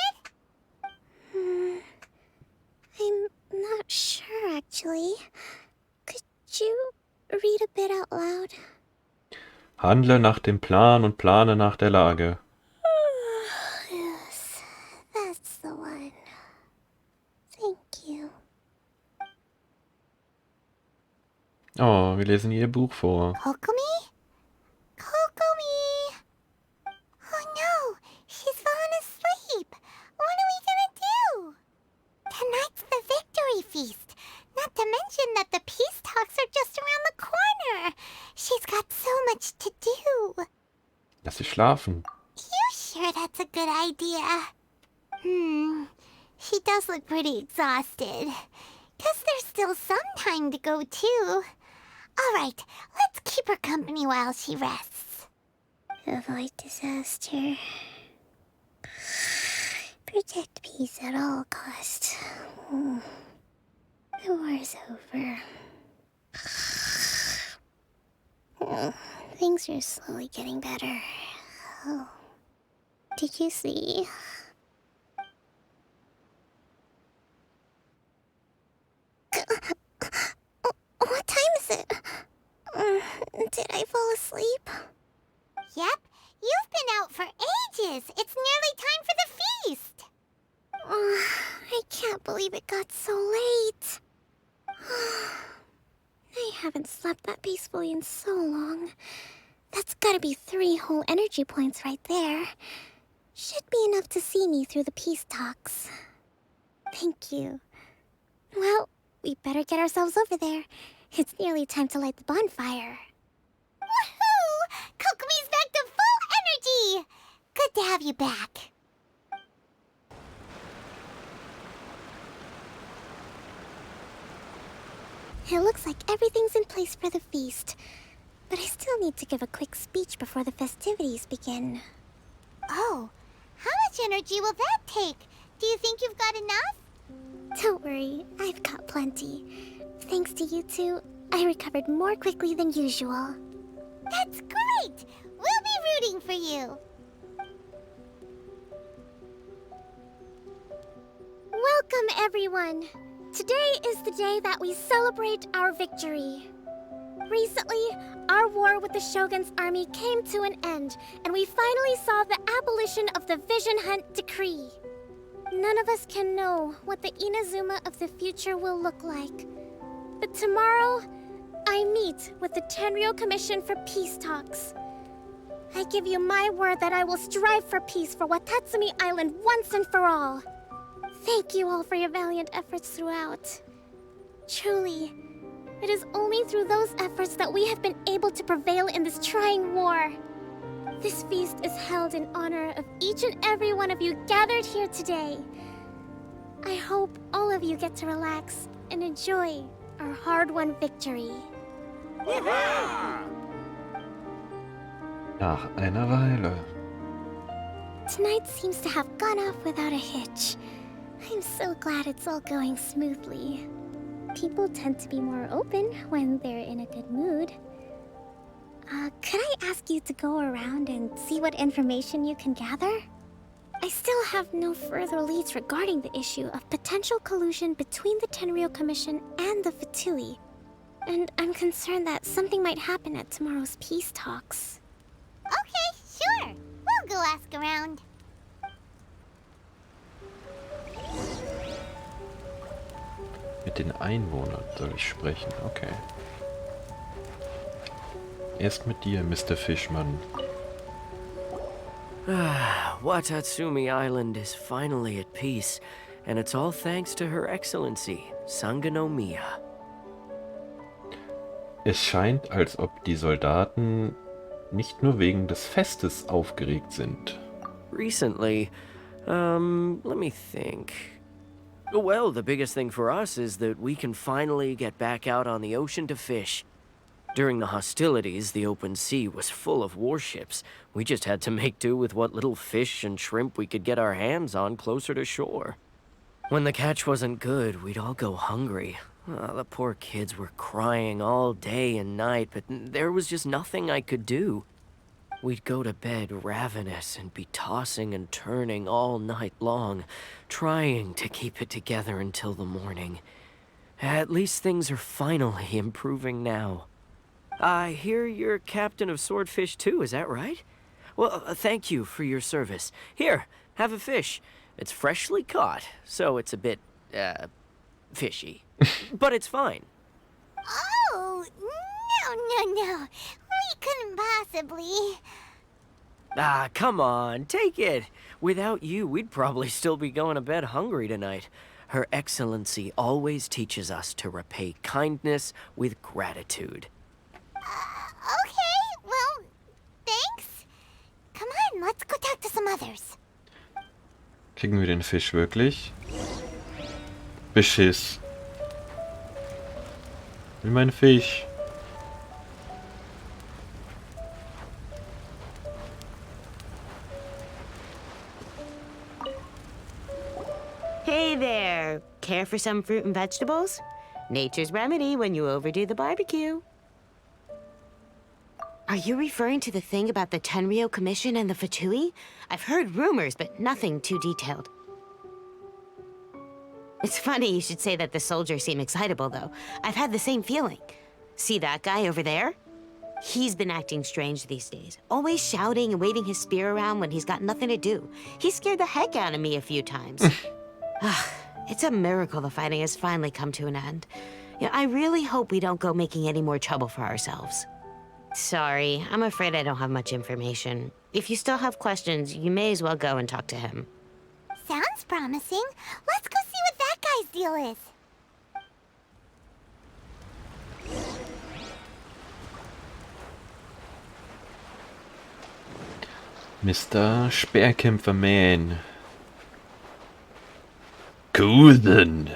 I'm not sure, actually. Could you read a bit out loud? Handle nach dem Plan und plane nach der Lage. Yes, that's the one. Thank you. Oh, wir lesen ihr Buch vor. Kokomi? Kokomi! Oh no, she's fallen asleep. What are we gonna do? Tonight's the victory feast. Not to mention that the peace talks are just around the corner. She's got so much to do. Lass sie schlafen. You sure that's a good idea? She does look pretty exhausted. Guess there's still some time to go too. Alright, let's keep her company while she rests. Avoid disaster. Protect peace at all costs. The war's over. Things are slowly getting better. Oh. Did you see? What time is it? Did I fall asleep? Yep, you've been out for ages. It's nearly time for the feast. I can't believe it got so late. I haven't slept that peacefully in so long. That's gotta be 3 whole energy points right there. Should be enough to see me through the peace talks. Thank you. Well, we better get ourselves over there. It's nearly time to light the bonfire. Woohoo! Kokomi's back to full energy! Good to have you back. It looks like everything's in place for the feast. But I still need to give a quick speech before the festivities begin. Oh, how much energy will that take? Do you think you've got enough? Don't worry, I've got plenty. Thanks to you two, I recovered more quickly than usual. That's great! We'll be rooting for you. Welcome, everyone! Today is the day that we celebrate our victory. Recently, our war with the Shogun's army came to an end, and we finally saw the abolition of the Vision Hunt Decree. None of us can know what the Inazuma of the future will look like. But tomorrow, I meet with the Tenryou Commission for Peace Talks. I give you my word that I will strive for peace for Watatsumi Island once and for all. Thank you all for your valiant efforts throughout. Truly, it is only through those efforts that we have been able to prevail in this trying war. This feast is held in honor of each and every one of you gathered here today. I hope all of you get to relax and enjoy our hard-won victory. Nach einer Weile. Tonight seems to have gone off without a hitch. I'm so glad it's all going smoothly. People tend to be more open when they're in a good mood. Could I ask you to go around and see what information you can gather? I still have no further leads regarding the issue of potential collusion between the Tenryou Commission and the Fatui. And I'm concerned that something might happen at tomorrow's peace talks. Okay, sure. We'll go ask around. Mit den Einwohnern soll ich sprechen, okay. Erst mit dir, Mr. Fischmann. Watatsumi Island is finally at peace, and it's all thanks to Her Excellency, Sangonomiya. Es scheint, als ob die Soldaten nicht nur wegen des Festes aufgeregt sind. Recently, let me think. Well, the biggest thing for us is that we can finally get back out on the ocean to fish. During the hostilities, the open sea was full of warships. We just had to make do with what little fish and shrimp we could get our hands on closer to shore. When the catch wasn't good, we'd all go hungry. The poor kids were crying all day and night, but there was just nothing I could do. We'd go to bed ravenous and be tossing and turning all night long, trying to keep it together until the morning. At least things are finally improving now. I hear you're captain of Swordfish too, is that right? Well, thank you for your service. Here, have a fish. It's freshly caught, so it's a bit, fishy. But it's fine. Oh, no. We couldn't possibly. Ah, come on, take it. Without you, we'd probably still be going to bed hungry tonight. Her Excellency always teaches us to repay kindness with gratitude. Okay, well, thanks. Come on, let's go talk to some others. Kriegen wir den Fisch wirklich? Beschiss. Will mein Fisch. Hey there! Care for some fruit and vegetables? Nature's remedy when you overdo the barbecue. Are you referring to the thing about the Tenryou Commission and the Fatui? I've heard rumors, but nothing too detailed. It's funny you should say that the soldiers seem excitable, though. I've had the same feeling. See that guy over there? He's been acting strange these days. Always shouting and waving his spear around when he's got nothing to do. He scared the heck out of me a few times. It's a miracle the fighting has finally come to an end. Yeah, I really hope we don't go making any more trouble for ourselves. Sorry, I'm afraid I don't have much information. If you still have questions, you may as well go and talk to him. Sounds promising. Let's go see what that guy's deal is. Mr. Speerkämpferman. Cool then.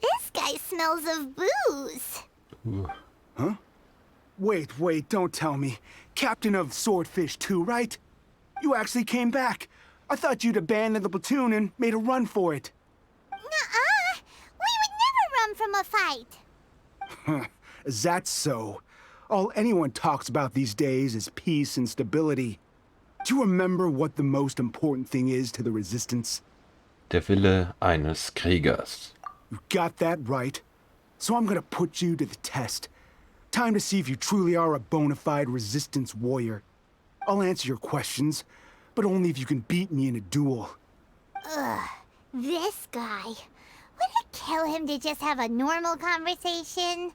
This guy smells of booze. Huh? Wait, don't tell me. Captain of Swordfish 2, right? You actually came back. I thought you'd abandoned the platoon and made a run for it. Nuh-uh. We would never run from a fight. Is that so? All anyone talks about these days is peace and stability. Do you remember what the most important thing is to the Resistance? Der Wille eines Kriegers. You got that right. So I'm gonna put you to the test. Time to see if you truly are a bona fide Resistance warrior. I'll answer your questions, but only if you can beat me in a duel. Ugh, this guy. Would it kill him to just have a normal conversation?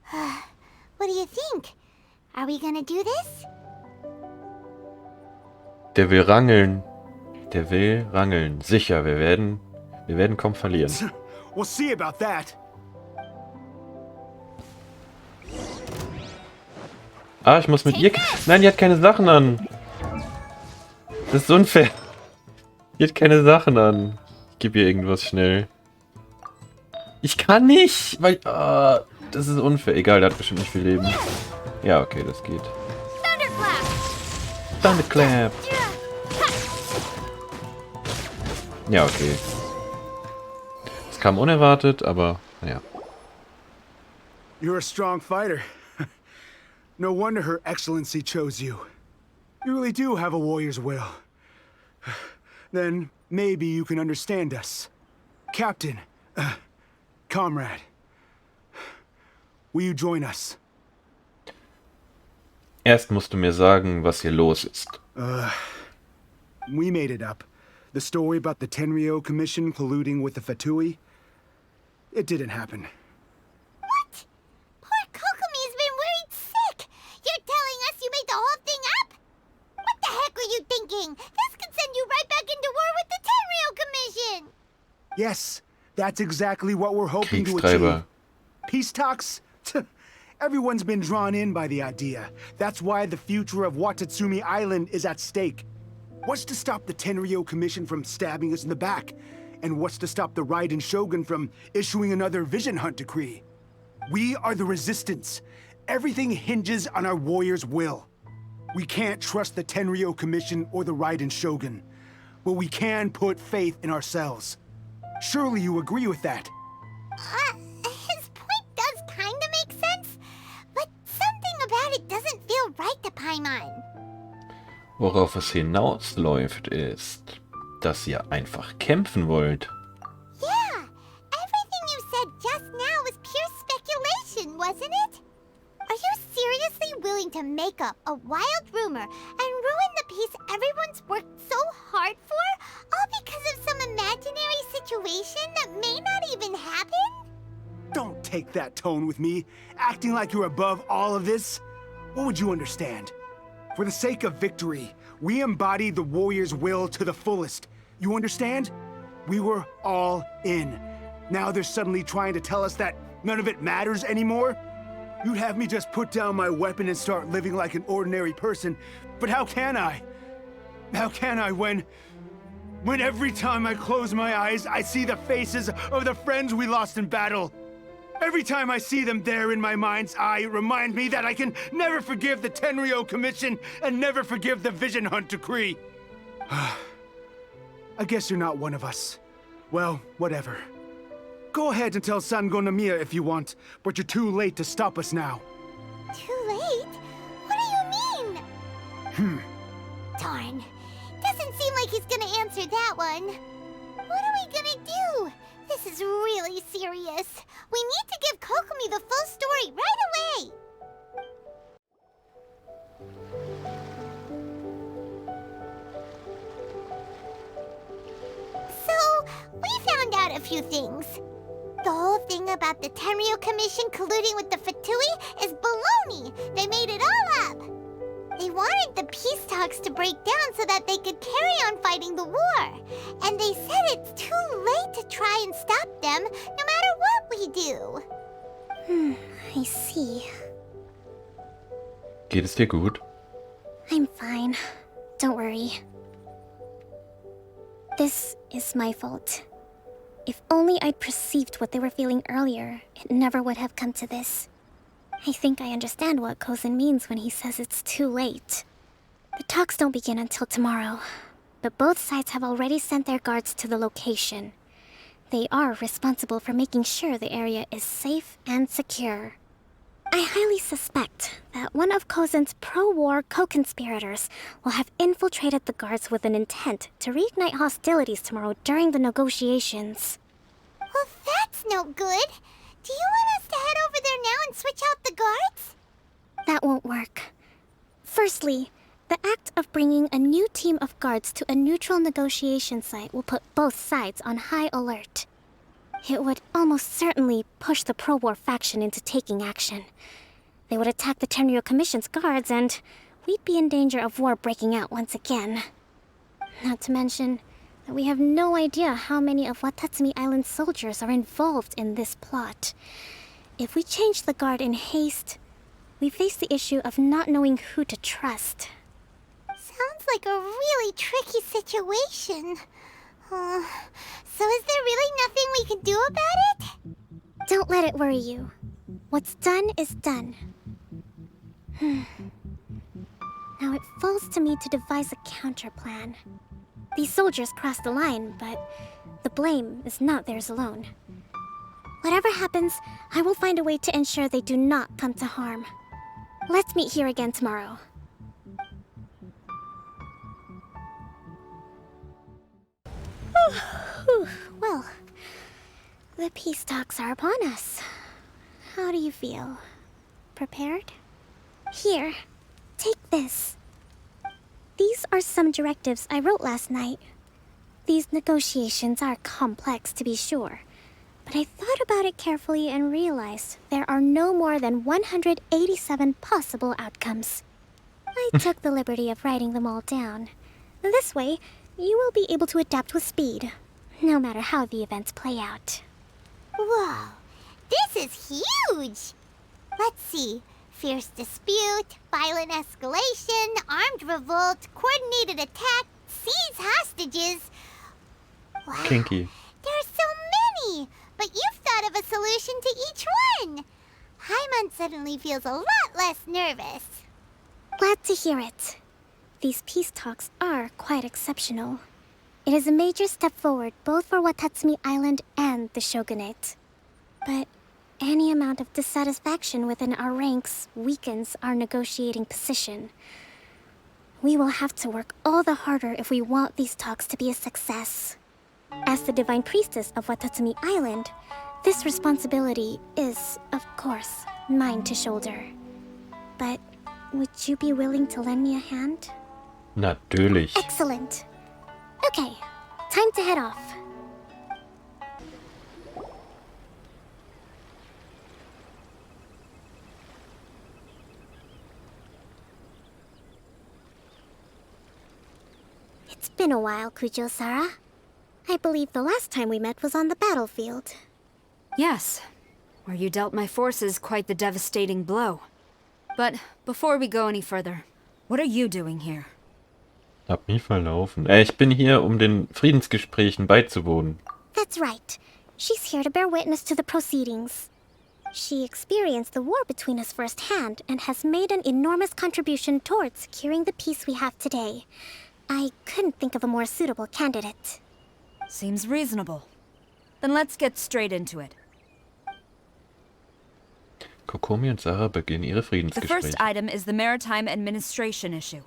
What do you think? Are we gonna do this? Der will rangeln. Der will rangeln. Sicher, wir werden kaum verlieren. We'll see about that. Ah, ich muss mit ihr... Nein, die hat keine Sachen an. Das ist unfair. Die hat keine Sachen an. Ich gebe ihr irgendwas schnell. Ich kann nicht, weil... das ist unfair. Egal, der hat bestimmt nicht viel Leben. Ja, okay, das geht. Thunderclap. Ja, okay. Es kam unerwartet, aber naja. You're a strong fighter. No wonder Her Excellency chose you. You really do have a warrior's will. Then maybe you can understand us. Captain, comrade, will you join us? Erst musst du mir sagen, was hier los ist. We made it up. The story about the Tenryou Commission colluding with the Fatui. It didn't happen. What? Poor Kokomi's been worried sick. You're telling us you made the whole thing up? What the heck were you thinking? This could send you right back into war with the Tenryou Commission. Yes, that's exactly what we're hoping to Kriegstreiber. achieve. Peace talks? Everyone's been drawn in by the idea. That's why the future of Watatsumi Island is at stake. What's to stop the Tenryou Commission from stabbing us in the back? And what's to stop the Raiden Shogun from issuing another Vision Hunt decree? We are the Resistance. Everything hinges on our warrior's will. We can't trust the Tenryou Commission or the Raiden Shogun, but we can put faith in ourselves. Surely you agree with that? His point does kinda make sense, but something about it doesn't feel right to Paimon. Worauf es hinausläuft, ist, dass ihr einfach kämpfen wollt. Yeah, everything you said just now was pure speculation, wasn't it? Are you seriously willing to make up a wild rumor and ruin the peace everyone's worked so hard for, all because of some imaginary situation that may not even happen? Don't take that tone with me, acting like you're above all of this. What would you understand? For the sake of victory, we embodied the warrior's will to the fullest. You understand? We were all in. Now they're suddenly trying to tell us that none of it matters anymore? You'd have me just put down my weapon and start living like an ordinary person, but how can I? How can I when every time I close my eyes, I see the faces of the friends we lost in battle? Every time I see them there in my mind's eye, it reminds me that I can never forgive the Tenryou Commission and never forgive the Vision Hunt decree. I guess you're not one of us. Well, whatever. Go ahead and tell Sango Namiya if you want, but you're too late to stop us now. Too late? What do you mean? Darn. Doesn't seem like he's gonna answer that one. What are we gonna do? This is really serious. We need to give Kokomi the full story right away. We found out a few things. The whole thing about the Tenryu Commission colluding with the Fatui is baloney. They made it all up. They wanted the peace talks to break down so that they could carry on fighting the war. And they said it's too late to try and stop them, no matter what we do. I see. Geht es dir gut? I'm fine. Don't worry. This is my fault. If only I'd perceived what they were feeling earlier, it never would have come to this. I think I understand what Kozen means when he says it's too late. The talks don't begin until tomorrow, but both sides have already sent their guards to the location. They are responsible for making sure the area is safe and secure. I highly suspect that one of Kozen's pro-war co-conspirators will have infiltrated the guards with an intent to reignite hostilities tomorrow during the negotiations. Well, that's no good. Do you want us to head over there now and switch out the guards? That won't work. Firstly, the act of bringing a new team of guards to a neutral negotiation site will put both sides on high alert. It would almost certainly push the pro-war faction into taking action. They would attack the Tenryu Commission's guards, and we'd be in danger of war breaking out once again. Not to mention that we have no idea how many of Watatsumi Island's soldiers are involved in this plot. If we change the guard in haste, we face the issue of not knowing who to trust. Sounds like a really tricky situation. So is there really nothing we can do about it? Don't let it worry you. What's done is done. Now it falls to me to devise a counterplan. These soldiers crossed the line, but the blame is not theirs alone. Whatever happens, I will find a way to ensure they do not come to harm. Let's meet here again tomorrow. Well, the peace talks are upon us. How do you feel? Prepared? Here, take this. These are some directives I wrote last night. These negotiations are complex, to be sure, but I thought about it carefully and realized there are no more than 187 possible outcomes. I took the liberty of writing them all down. This way, you will be able to adapt with speed, no matter how the events play out. Whoa, this is huge! Let's see. Fierce dispute, violent escalation, armed revolt, coordinated attack, seize hostages. Wow, Kinky. there are so many! But you've thought of a solution to each one! Hyman suddenly feels a lot less nervous. Glad to hear it. These peace talks are quite exceptional. It is a major step forward both for Watatsumi Island and the Shogunate. But any amount of dissatisfaction within our ranks weakens our negotiating position. We will have to work all the harder if we want these talks to be a success. As the Divine Priestess of Watatsumi Island, this responsibility is, of course, mine to shoulder. But would you be willing to lend me a hand? Natürlich. Excellent. Okay, time to head off. It's been a while, Kujo-Sara. I believe the last time we met was on the battlefield. Yes, where you dealt my forces quite the devastating blow. But before we go any further, what are you doing here? Hab mich verlaufen. Ich bin hier, um den Friedensgesprächen beizuwohnen. That's right. She's here to bear witness to the proceedings. She experienced the war between us firsthand and has made an enormous contribution towards securing the peace we have today. I couldn't think of a more suitable candidate. Seems reasonable. Then let's get straight into it. Kokomi und Sarah beginnen ihre The Friedensgespräche. first item is the maritime administration issue.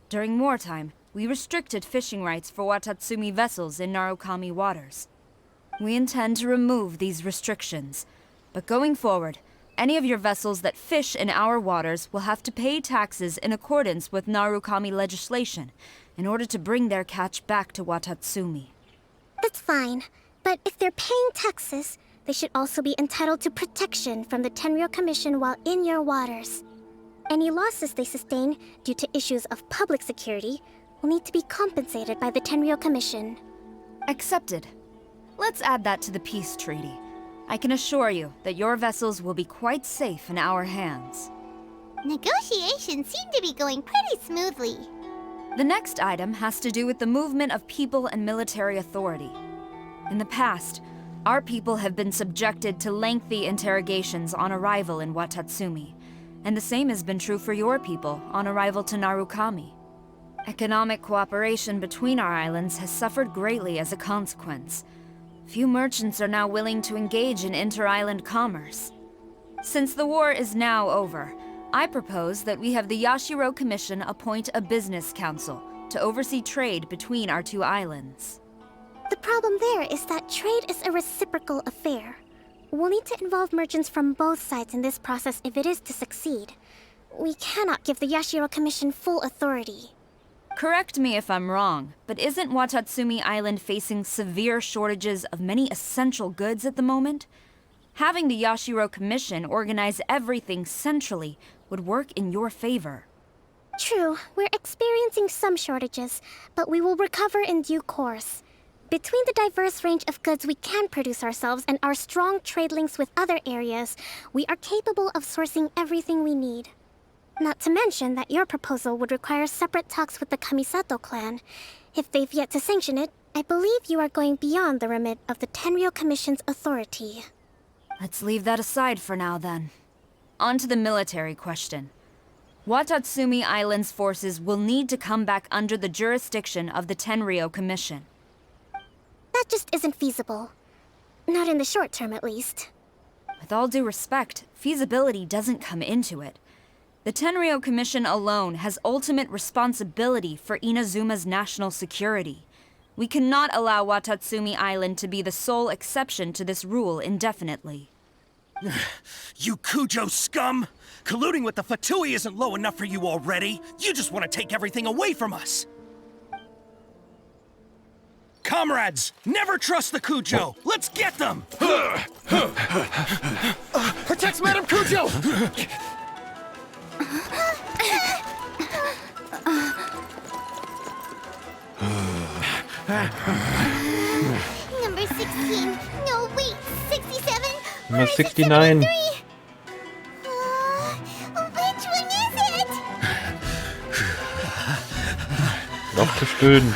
During wartime, we restricted fishing rights for Watatsumi vessels in Narukami waters. We intend to remove these restrictions, but going forward, any of your vessels that fish in our waters will have to pay taxes in accordance with Narukami legislation in order to bring their catch back to Watatsumi. That's fine. But if they're paying taxes, they should also be entitled to protection from the Tenryou Commission while in your waters. Any losses they sustain due to issues of public security will need to be compensated by the Tenryou Commission. Accepted. Let's add that to the peace treaty. I can assure you that your vessels will be quite safe in our hands. Negotiations seem to be going pretty smoothly. The next item has to do with the movement of people and military authority. In the past, our people have been subjected to lengthy interrogations on arrival in Watatsumi, and the same has been true for your people on arrival to Narukami. Economic cooperation between our islands has suffered greatly as a consequence. Few merchants are now willing to engage in inter-island commerce. Since the war is now over, I propose that we have the Yashiro Commission appoint a business council to oversee trade between our two islands. The problem there is that trade is a reciprocal affair. We'll need to involve merchants from both sides in this process if it is to succeed. We cannot give the Yashiro Commission full authority. Correct me if I'm wrong, but isn't Watatsumi Island facing severe shortages of many essential goods at the moment? Having the Yashiro Commission organize everything centrally would work in your favor. True, we're experiencing some shortages, but we will recover in due course. Between the diverse range of goods we can produce ourselves and our strong trade links with other areas, we are capable of sourcing everything we need. Not to mention that your proposal would require separate talks with the Kamisato clan. If they've yet to sanction it, I believe you are going beyond the remit of the Tenryou Commission's authority. Let's leave that aside for now, then. On to the military question. Watatsumi Island's forces will need to come back under the jurisdiction of the Tenryou Commission. That just isn't feasible. Not in the short term, at least. With all due respect, feasibility doesn't come into it. The Tenryou Commission alone has ultimate responsibility for Inazuma's national security. We cannot allow Watatsumi Island to be the sole exception to this rule indefinitely. You Kujo scum! Colluding with the Fatui isn't low enough for you already. You just want to take everything away from us. Comrades, never trust the Kujo. Let's get them! Protect Madame Kujo! Number 16. No, wait. 67. Number 69. Which one is it? Noch zu stöhnen.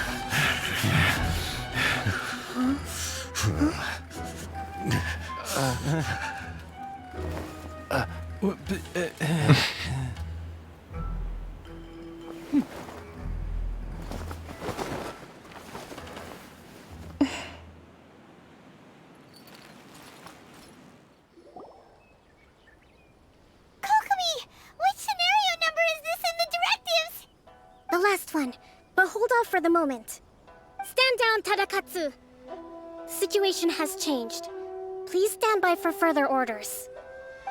The last one, but hold off for the moment. Stand down, Tadakatsu. The situation has changed. Please stand by for further orders.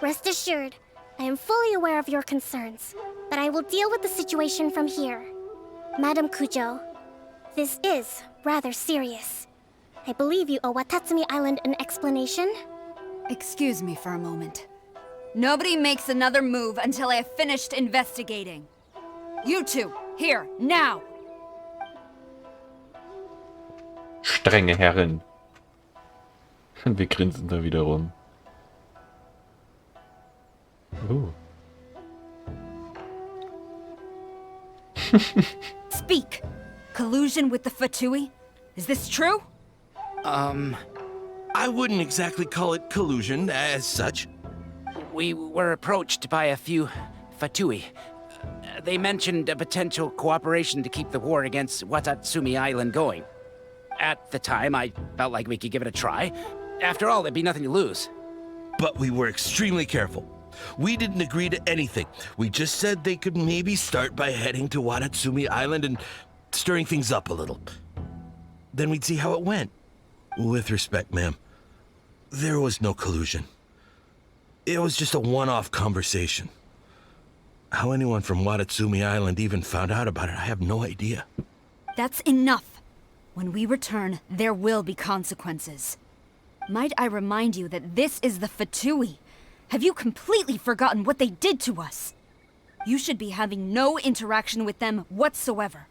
Rest assured, I am fully aware of your concerns, but I will deal with the situation from here. Madam Kujo, this is rather serious. I believe you owe Watatsumi Island an explanation. Excuse me for a moment. Nobody makes another move until I have finished investigating. You two, here, now! Strenge Herrin. Wir grinsen da wieder rum. Speak! Collusion with the Fatui? Is this true? I wouldn't exactly call it collusion as such. We were approached by a few Fatui. They mentioned a potential cooperation to keep the war against Watatsumi Island going. At the time, I felt like we could give it a try. After all, there'd be nothing to lose. But we were extremely careful. We didn't agree to anything. We just said they could maybe start by heading to Watatsumi Island and stirring things up a little. Then we'd see how it went. With respect, ma'am, there was no collusion. It was just a one-off conversation. How anyone from Watatsumi Island even found out about it, I have no idea. That's enough. When we return, there will be consequences. Might I remind you that this is the Fatui? Have you completely forgotten what they did to us? You should be having no interaction with them whatsoever,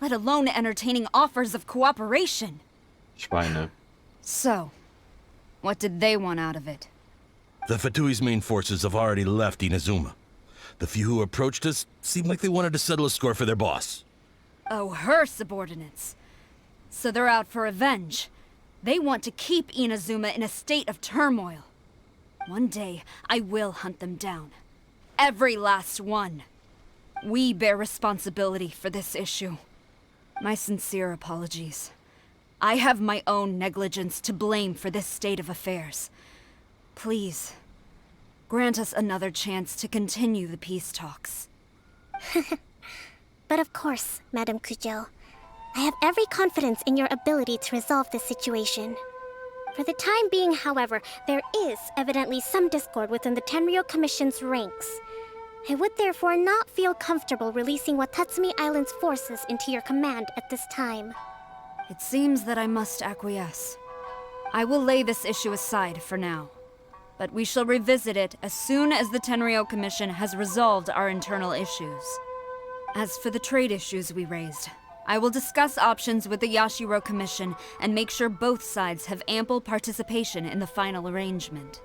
let alone entertaining offers of cooperation. Schweine. So, what did they want out of it? The Fatui's main forces have already left Inazuma. The few who approached us seemed like they wanted to settle a score for their boss. Oh, her subordinates. So they're out for revenge. They want to keep Inazuma in a state of turmoil. One day, I will hunt them down. Every last one. We bear responsibility for this issue. My sincere apologies. I have my own negligence to blame for this state of affairs. Please, grant us another chance to continue the peace talks. But of course, Madame Kujo. I have every confidence in your ability to resolve this situation. For the time being, however, there is evidently some discord within the Tenryou Commission's ranks. I would therefore not feel comfortable releasing Watatsumi Island's forces into your command at this time. It seems that I must acquiesce. I will lay this issue aside for now. But we shall revisit it as soon as the Tenryou Commission has resolved our internal issues. As for the trade issues we raised, I will discuss options with the Yashiro Commission and make sure both sides have ample participation in the final arrangement.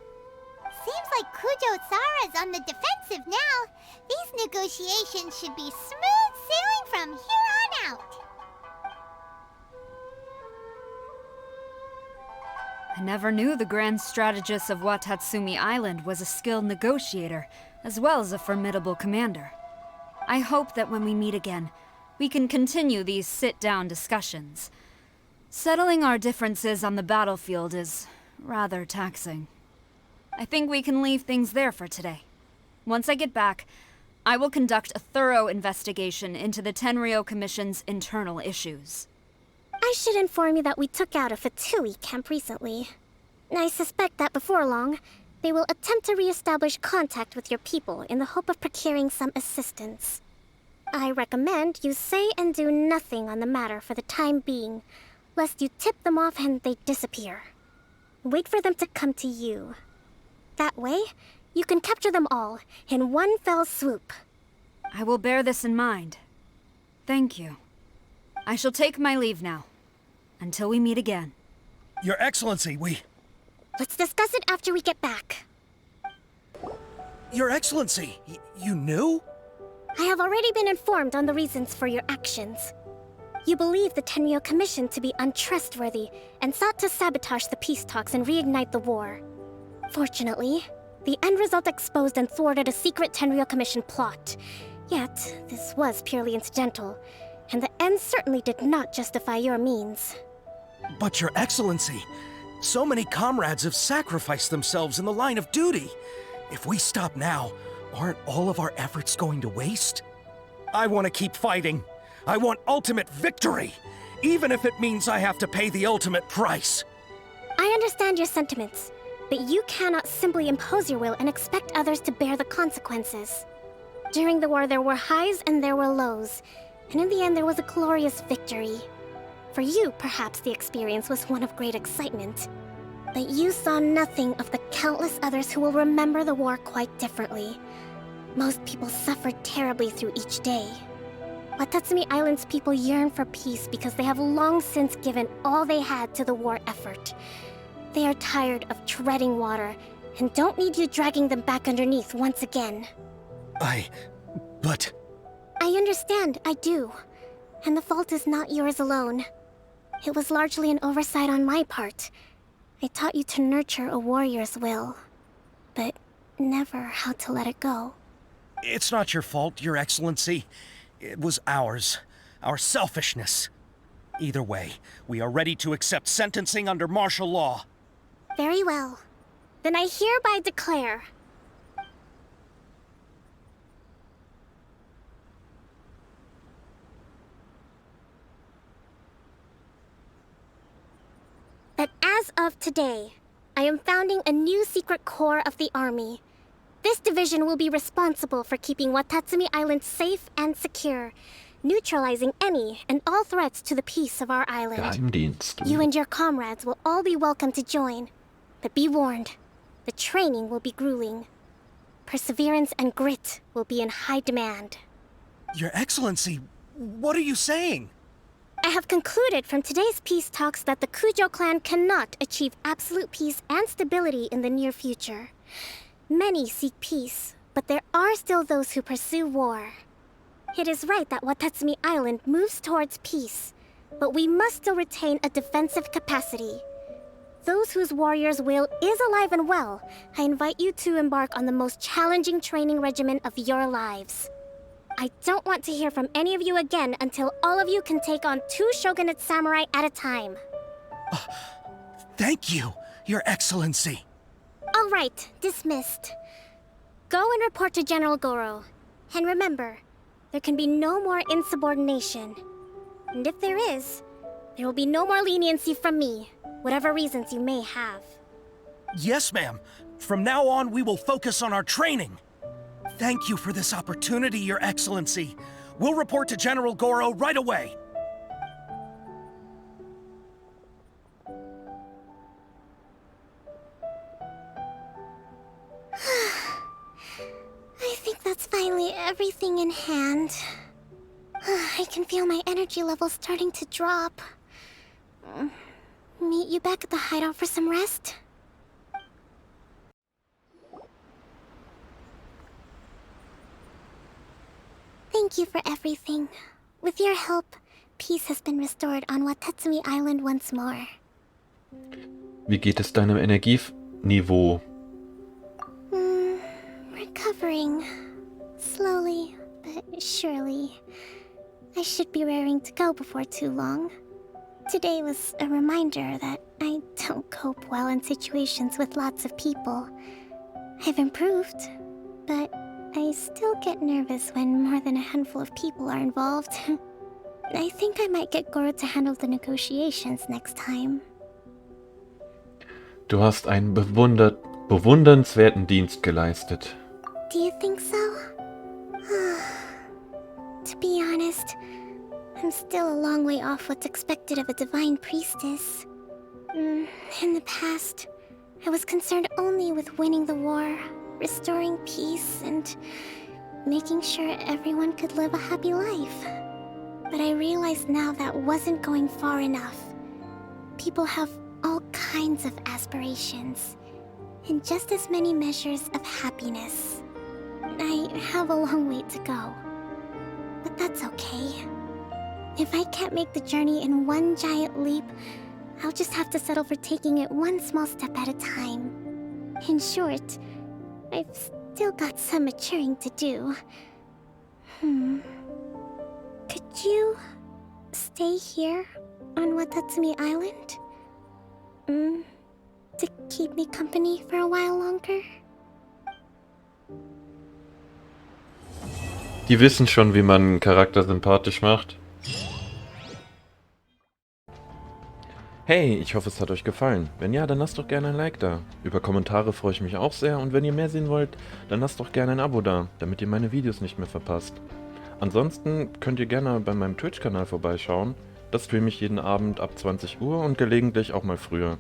Seems like Kujo-sara's on the defensive now. These negotiations should be smooth sailing from here on out. I never knew the grand strategist of Watatsumi Island was a skilled negotiator, as well as a formidable commander. I hope that when we meet again, we can continue these sit-down discussions. Settling our differences on the battlefield is rather taxing. I think we can leave things there for today. Once I get back, I will conduct a thorough investigation into the Tenryou Commission's internal issues. I should inform you that we took out a Fatui camp recently. I suspect that before long, they will attempt to re-establish contact with your people in the hope of procuring some assistance. I recommend you say and do nothing on the matter for the time being, lest you tip them off and they disappear. Wait for them to come to you. That way, you can capture them all in one fell swoop. I will bear this in mind. Thank you. I shall take my leave now. Until we meet again. Your Excellency, Let's discuss it after we get back. Your Excellency, you knew? I have already been informed on the reasons for your actions. You believe the Tenryou Commission to be untrustworthy and sought to sabotage the peace talks and reignite the war. Fortunately, the end result exposed and thwarted a secret Tenryou Commission plot. Yet, this was purely incidental, and the end certainly did not justify your means. But Your Excellency, so many comrades have sacrificed themselves in the line of duty. If we stop now, aren't all of our efforts going to waste? I want to keep fighting. I want ultimate victory, even if it means I have to pay the ultimate price. I understand your sentiments, but you cannot simply impose your will and expect others to bear the consequences. During the war, there were highs and there were lows, and in the end, there was a glorious victory. For you, perhaps the experience was one of great excitement. But you saw nothing of the countless others who will remember the war quite differently. Most people suffered terribly through each day. Watatsumi Island's people yearn for peace because they have long since given all they had to the war effort. They are tired of treading water and don't need you dragging them back underneath once again. But... I understand, I do. And the fault is not yours alone. It was largely an oversight on my part. I taught you to nurture a warrior's will, but never how to let it go. It's not your fault, Your Excellency. It was ours. Our selfishness. Either way, we are ready to accept sentencing under martial law. Very well. Then I hereby declare... that as of today, I am founding a new secret corps of the army. This division will be responsible for keeping Watatsumi Island safe and secure, neutralizing any and all threats to the peace of our island. Geheimdienst. You and your comrades will all be welcome to join. But be warned, the training will be grueling. Perseverance and grit will be in high demand. Your Excellency, what are you saying? I have concluded from today's peace talks that the Kujo clan cannot achieve absolute peace and stability in the near future. Many seek peace, but there are still those who pursue war. It is right that Watatsumi Island moves towards peace, but we must still retain a defensive capacity. Those whose warrior's will is alive and well, I invite you to embark on the most challenging training regimen of your lives. I don't want to hear from any of you again until all of you can take on 2 shogunate samurai at a time. Thank you, Your Excellency. All right, dismissed. Go and report to General Goro. And remember, there can be no more insubordination. And if there is, there will be no more leniency from me, whatever reasons you may have. Yes, ma'am. From now on, we will focus on our training. Thank you for this opportunity, Your Excellency. We'll report to General Goro right away. I think that's finally everything in hand. I can feel my energy levels starting to drop. Meet you back at the hideout for some rest? Thank you for everything. With your help, peace has been restored on Watatsumi Island once more. Wie geht es deinem Energieniveau? Recovering. Slowly, but surely. I should be raring to go before too long. Today was a reminder that I don't cope well in situations with lots of people. I've improved, but I still get nervous when more than a handful of people are involved. I think I might get Goro to handle the negotiations next time. Du hast einen bewundernswerten Dienst geleistet. Do you think so? To be honest, I'm still a long way off what's expected of a divine priestess. In the past, I was concerned only with winning the war, restoring peace, and making sure everyone could live a happy life. But I realize now that wasn't going far enough. People have all kinds of aspirations, and just as many measures of happiness. I have a long way to go, but that's okay. If I can't make the journey in one giant leap, I'll just have to settle for taking it one small step at a time. In short, I've still got some maturing to do. Could you stay here on Watatsumi Island? To keep me company for a while longer? Die wissen schon, wie man einen Charakter sympathisch macht. Hey, ich hoffe, es hat euch gefallen. Wenn ja, dann lasst doch gerne ein Like da. Über Kommentare freue ich mich auch sehr und wenn ihr mehr sehen wollt, dann lasst doch gerne ein Abo da, damit ihr meine Videos nicht mehr verpasst. Ansonsten könnt ihr gerne bei meinem Twitch-Kanal vorbeischauen. Da streame ich jeden Abend ab 20 Uhr und gelegentlich auch mal früher.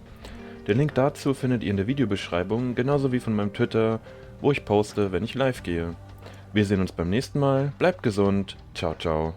Den Link dazu findet ihr in der Videobeschreibung, genauso wie von meinem Twitter, wo ich poste, wenn ich live gehe. Wir sehen uns beim nächsten Mal, bleibt gesund, ciao ciao.